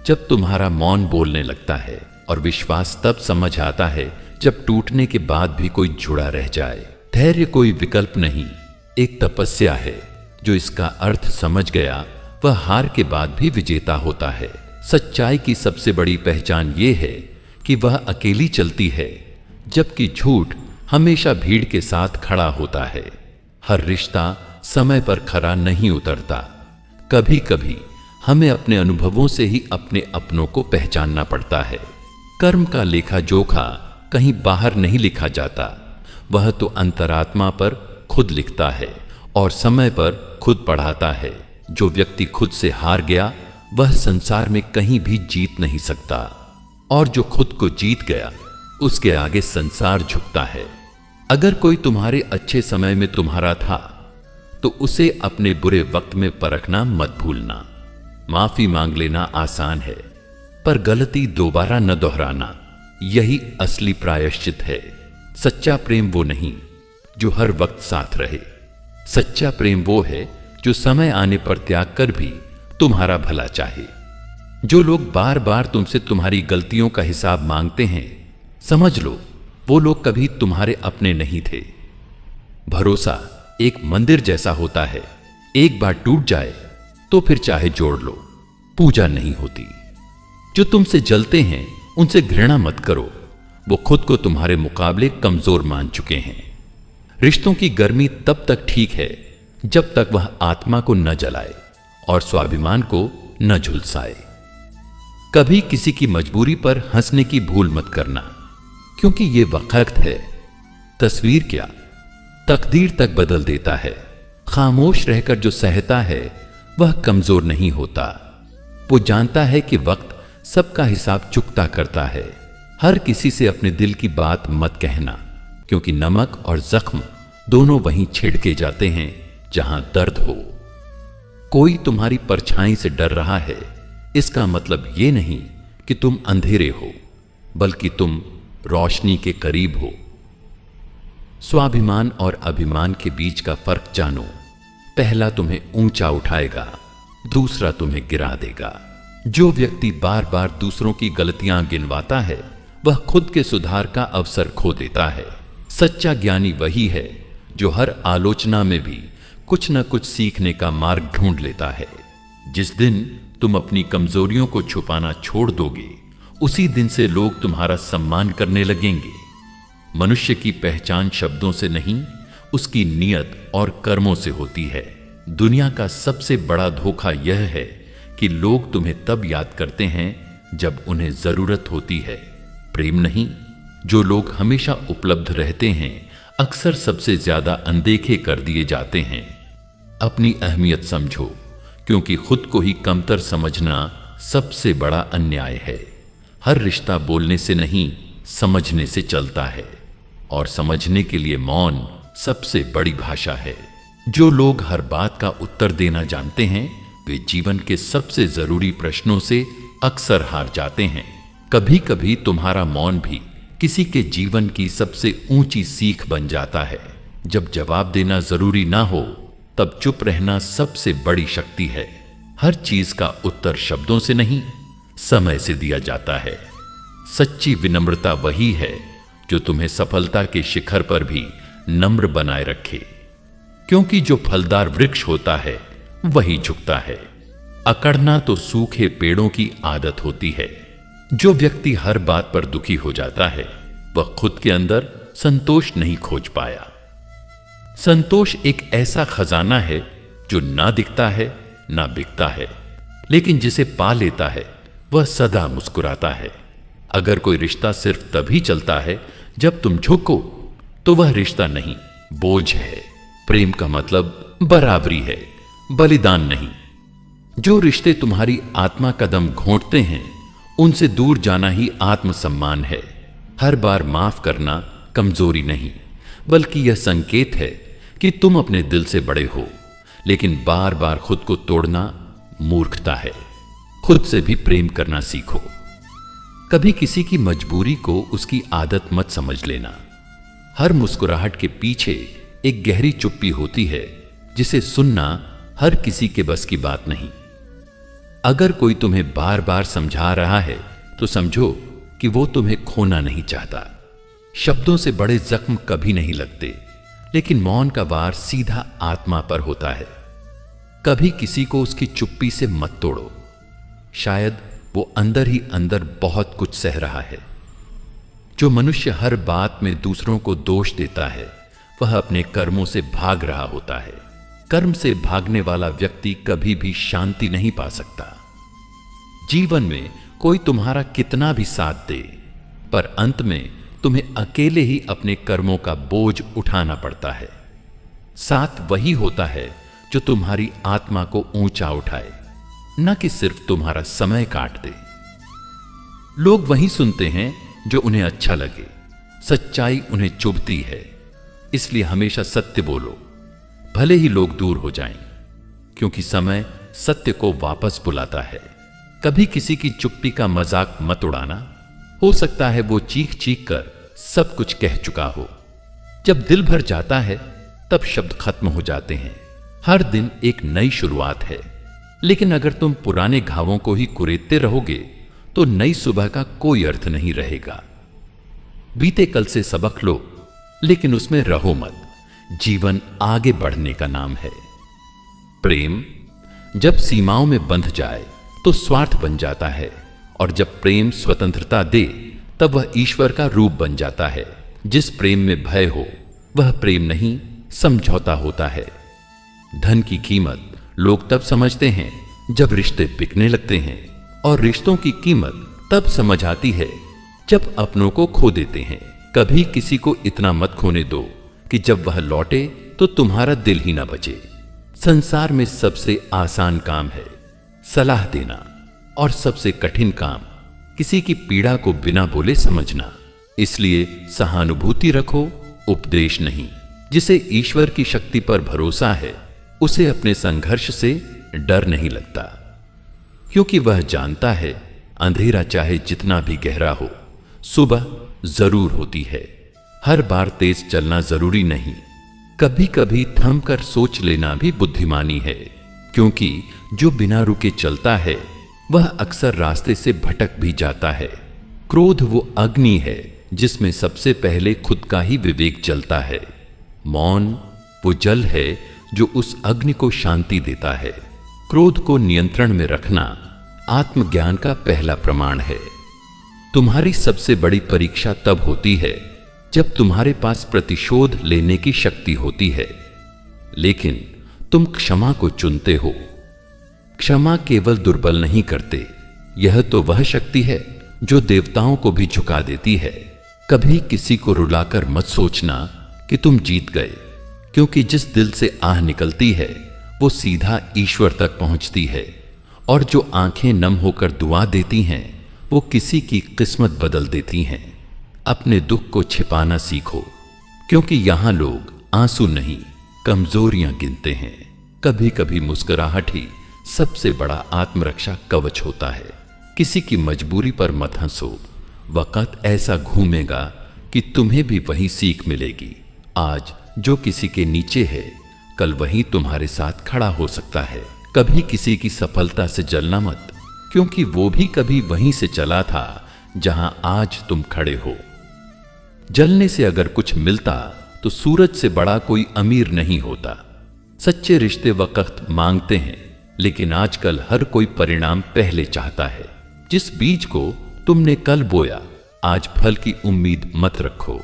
जब तुम्हारा मौन बोलने लगता है, और विश्वास तब समझ आता है जब टूटने के बाद भी कोई जुड़ा रह जाए। धैर्य कोई विकल्प नहीं, एक तपस्या है। जो इसका अर्थ समझ गया वह हार के बाद भी विजेता होता है। सच्चाई की सबसे बड़ी पहचान ये है कि वह अकेली चलती है, जबकि झूठ हमेशा भीड़ के साथ खड़ा होता है। हर रिश्ता समय पर खरा नहीं उतरता। कभी कभी हमें अपने अनुभवों से ही अपने अपनों को पहचानना पड़ता है। कर्म का लेखा जोखा कहीं बाहर नहीं लिखा जाता, वह तो अंतरात्मा पर खुद लिखता है और समय पर खुद पढ़ाता है। जो व्यक्ति खुद से हार गया वह संसार में कहीं भी जीत नहीं सकता, और जो खुद को जीत गया उसके आगे संसार झुकता है। अगर कोई तुम्हारे अच्छे समय में तुम्हारा था तो उसे अपने बुरे वक्त में परखना मत भूलना। माफी मांग लेना आसान है, पर गलती दोबारा न दोहराना, यही असली प्रायश्चित है। सच्चा प्रेम वो नहीं जो हर वक्त साथ रहे। सच्चा प्रेम वो है जो समय आने पर त्याग कर भी तुम्हारा भला चाहे। जो लोग बार बार तुमसे तुम्हारी गलतियों का हिसाब मांगते हैं, समझ लो वो लोग कभी तुम्हारे अपने नहीं थे। भरोसा एक मंदिर जैसा होता है, एक बार टूट जाए तो फिर चाहे जोड़ लो, पूजा नहीं होती। जो तुमसे जलते हैं उनसे घृणा मत करो, वो खुद को तुम्हारे मुकाबले कमजोर मान चुके हैं। रिश्तों की गर्मी तब तक ठीक है जब तक वह आत्मा को न जलाए और स्वाभिमान को न झुलसाए। कभी किसी की मजबूरी पर हंसने की भूल मत करना, क्योंकि यह वक्त है। तस्वीर क्या, तकदीर तक बदल देता है। खामोश रहकर जो सहता है वह कमजोर नहीं होता। वो जानता है कि वक्त सबका हिसाब चुकता करता है। हर किसी से अपने दिल की बात मत कहना, क्योंकि नमक और जख्म दोनों वहीं छिड़के जाते हैं जहां दर्द हो। कोई तुम्हारी परछाई से डर रहा है, इसका मतलब ये नहीं कि तुम अंधेरे हो, बल्कि तुम रोशनी के करीब हो। स्वाभिमान और अभिमान के बीच का फर्क जानो। पहला तुम्हें ऊंचा उठाएगा, दूसरा तुम्हें गिरा देगा। जो व्यक्ति बार बार दूसरों की गलतियां गिनवाता है वह खुद के सुधार का अवसर खो देता है। सच्चा ज्ञानी वही है जो हर आलोचना में भी कुछ न कुछ सीखने का मार्ग ढूंढ लेता है। जिस दिन तुम अपनी कमजोरियों को छुपाना छोड़ दोगे, उसी दिन से लोग तुम्हारा सम्मान करने लगेंगे। मनुष्य की पहचान शब्दों से नहीं, उसकी नीयत और कर्मों से होती है। दुनिया का सबसे बड़ा धोखा यह है कि लोग तुम्हें तब याद करते हैं जब उन्हें जरूरत होती है, प्रेम नहीं। जो लोग हमेशा उपलब्ध रहते हैं अक्सर सबसे ज्यादा अनदेखे कर दिए जाते हैं। अपनी अहमियत समझो, क्योंकि खुद को ही कमतर समझना सबसे बड़ा अन्याय है। हर रिश्ता बोलने से नहीं, समझने से चलता है, और समझने के लिए मौन सबसे बड़ी भाषा है। जो लोग हर बात का उत्तर देना जानते हैं वे जीवन के सबसे जरूरी प्रश्नों से अक्सर हार जाते हैं। कभी कभी तुम्हारा मौन भी किसी के जीवन की सबसे ऊंची सीख बन जाता है। जब जवाब देना जरूरी ना हो तब चुप रहना सबसे बड़ी शक्ति है। हर चीज का उत्तर शब्दों से नहीं, समय से दिया जाता है। सच्ची विनम्रता वही है जो तुम्हें सफलता के शिखर पर भी नम्र बनाए रखे, क्योंकि जो फलदार वृक्ष होता है वही झुकता है। अकड़ना तो सूखे पेड़ों की आदत होती है। जो व्यक्ति हर बात पर दुखी हो जाता है वह खुद के अंदर संतोष नहीं खोज पाया। संतोष एक ऐसा खजाना है जो ना दिखता है ना बिकता है, लेकिन जिसे पा लेता है वह सदा मुस्कुराता है। अगर कोई रिश्ता सिर्फ तभी चलता है जब तुम झुको तो वह रिश्ता नहीं, बोझ है। प्रेम का मतलब बराबरी है, बलिदान नहीं। जो रिश्ते तुम्हारी आत्मा का दम घोंटते हैं उनसे दूर जाना ही आत्मसम्मान है। हर बार माफ करना कमजोरी नहीं, बल्कि यह संकेत है कि तुम अपने दिल से बड़े हो। लेकिन बार बार खुद को तोड़ना मूर्खता है। खुद से भी प्रेम करना सीखो। कभी किसी की मजबूरी को उसकी आदत मत समझ लेना। हर मुस्कुराहट के पीछे एक गहरी चुप्पी होती है, जिसे सुनना हर किसी के बस की बात नहीं। अगर कोई तुम्हें बार बार समझा रहा है तो समझो कि वो तुम्हें खोना नहीं चाहता। शब्दों से बड़े जख्म कभी नहीं लगते, लेकिन मौन का वार सीधा आत्मा पर होता है। कभी किसी को उसकी चुप्पी से मत तोड़ो। शायद वो अंदर ही अंदर बहुत कुछ सह रहा है। जो मनुष्य हर बात में दूसरों को दोष देता है, वह अपने कर्मों से भाग रहा होता है। कर्म से भागने वाला व्यक्ति कभी भी शांति नहीं पा सकता। जीवन में कोई तुम्हारा कितना भी साथ दे, पर अंत में तुम्हें अकेले ही अपने कर्मों का बोझ उठाना पड़ता है। साथ वही होता है जो तुम्हारी आत्मा को ऊंचा उठाए, न कि सिर्फ तुम्हारा समय काट दे। लोग वही सुनते हैं जो उन्हें अच्छा लगे। सच्चाई उन्हें चुभती है, इसलिए हमेशा सत्य बोलो, भले ही लोग दूर हो जाएं, क्योंकि समय सत्य को वापस बुलाता है। कभी किसी की चुप्पी का मजाक मत उड़ाना। हो सकता है वो चीख चीख कर सब कुछ कह चुका हो। जब दिल भर जाता है तब शब्द खत्म हो जाते हैं। हर दिन एक नई शुरुआत है, लेकिन अगर तुम पुराने घावों को ही कुरेदते रहोगे तो नई सुबह का कोई अर्थ नहीं रहेगा। बीते कल से सबक लो, लेकिन उसमें रहो मत। जीवन आगे बढ़ने का नाम है। प्रेम जब सीमाओं में बंध जाए तो स्वार्थ बन जाता है, और जब प्रेम स्वतंत्रता दे तब वह ईश्वर का रूप बन जाता है। जिस प्रेम में भय हो वह प्रेम नहीं, समझौता होता है। धन की कीमत लोग तब समझते हैं जब रिश्ते बिकने लगते हैं, और रिश्तों की कीमत तब समझ आती है जब अपनों को खो देते हैं। कभी किसी को इतना मत खोने दो कि जब वह लौटे तो तुम्हारा दिल ही ना बचे। संसार में सबसे आसान काम है सलाह देना, और सबसे कठिन काम किसी की पीड़ा को बिना बोले समझना। इसलिए सहानुभूति रखो, उपदेश नहीं। जिसे ईश्वर की शक्ति पर भरोसा है, उसे अपने संघर्ष से डर नहीं लगता, क्योंकि वह जानता है अंधेरा चाहे जितना भी गहरा हो, सुबह जरूर होती है। हर बार तेज चलना जरूरी नहीं, कभी कभी थम कर सोच लेना भी बुद्धिमानी है, क्योंकि जो बिना रुके चलता है वह अक्सर रास्ते से भटक भी जाता है। क्रोध वो अग्नि है जिसमें सबसे पहले खुद का ही विवेक जलता है। मौन वो जल है जो उस अग्नि को शांति देता है। क्रोध को नियंत्रण में रखना आत्मज्ञान का पहला प्रमाण है। तुम्हारी सबसे बड़ी परीक्षा तब होती है जब तुम्हारे पास प्रतिशोध लेने की शक्ति होती है, लेकिन तुम क्षमा को चुनते हो। क्षमा केवल दुर्बल नहीं करते, यह तो वह शक्ति है जो देवताओं को भी झुका देती है। कभी किसी को रुलाकर मत सोचना कि तुम जीत गए, क्योंकि जिस दिल से आह निकलती है वो सीधा ईश्वर तक पहुंचती है, और जो आंखें नम होकर दुआ देती हैं वो किसी की किस्मत बदल देती हैं। अपने दुख को छिपाना सीखो, क्योंकि यहां लोग आंसू नहीं कमजोरियां गिनते हैं। कभी कभी मुस्कुराहट ही सबसे बड़ा आत्मरक्षा कवच होता है। किसी की मजबूरी पर मत हंसो, वक्त ऐसा घूमेगा कि तुम्हें भी वही सीख मिलेगी। आज जो किसी के नीचे है, कल वही तुम्हारे साथ खड़ा हो सकता है। कभी किसी की सफलता से जलना मत, क्योंकि वो भी कभी वहीं से चला था जहां आज तुम खड़े हो। जलने से अगर कुछ मिलता तो सूरज से बड़ा कोई अमीर नहीं होता। सच्चे रिश्ते वक्त मांगते हैं, लेकिन आजकल हर कोई परिणाम पहले चाहता है। जिस बीज को तुमने कल बोया, आज फल की उम्मीद मत रखो।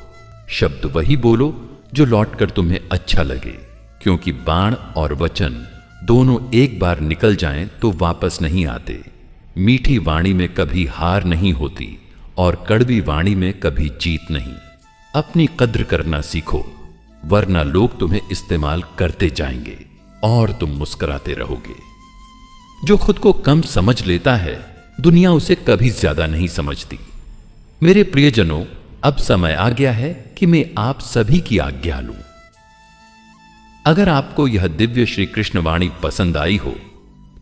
शब्द वही बोलो जो लौटकर तुम्हें अच्छा लगे, क्योंकि बाण और वचन दोनों एक बार निकल जाएं तो वापस नहीं आते। मीठी वाणी में कभी हार नहीं होती, और कड़वी वाणी में कभी जीत नहीं। अपनी कद्र करना सीखो, वरना लोग तुम्हें इस्तेमाल करते जाएंगे और तुम मुस्कुराते रहोगे। जो खुद को कम समझ लेता है, दुनिया उसे कभी ज्यादा नहीं समझती। मेरे प्रियजनों, अब समय आ गया है कि मैं आप सभी की आज्ञा लूं। अगर आपको यह दिव्य श्री कृष्ण वाणी पसंद आई हो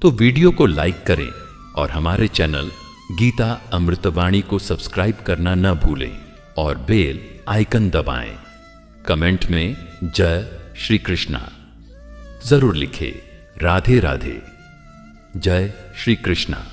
तो वीडियो को लाइक करें और हमारे चैनल गीता अमृतवाणी को सब्सक्राइब करना न भूलें और बेल आइकन दबाएं। कमेंट में जय श्री कृष्णा जरूर लिखें। राधे राधे। जय श्री कृष्णा।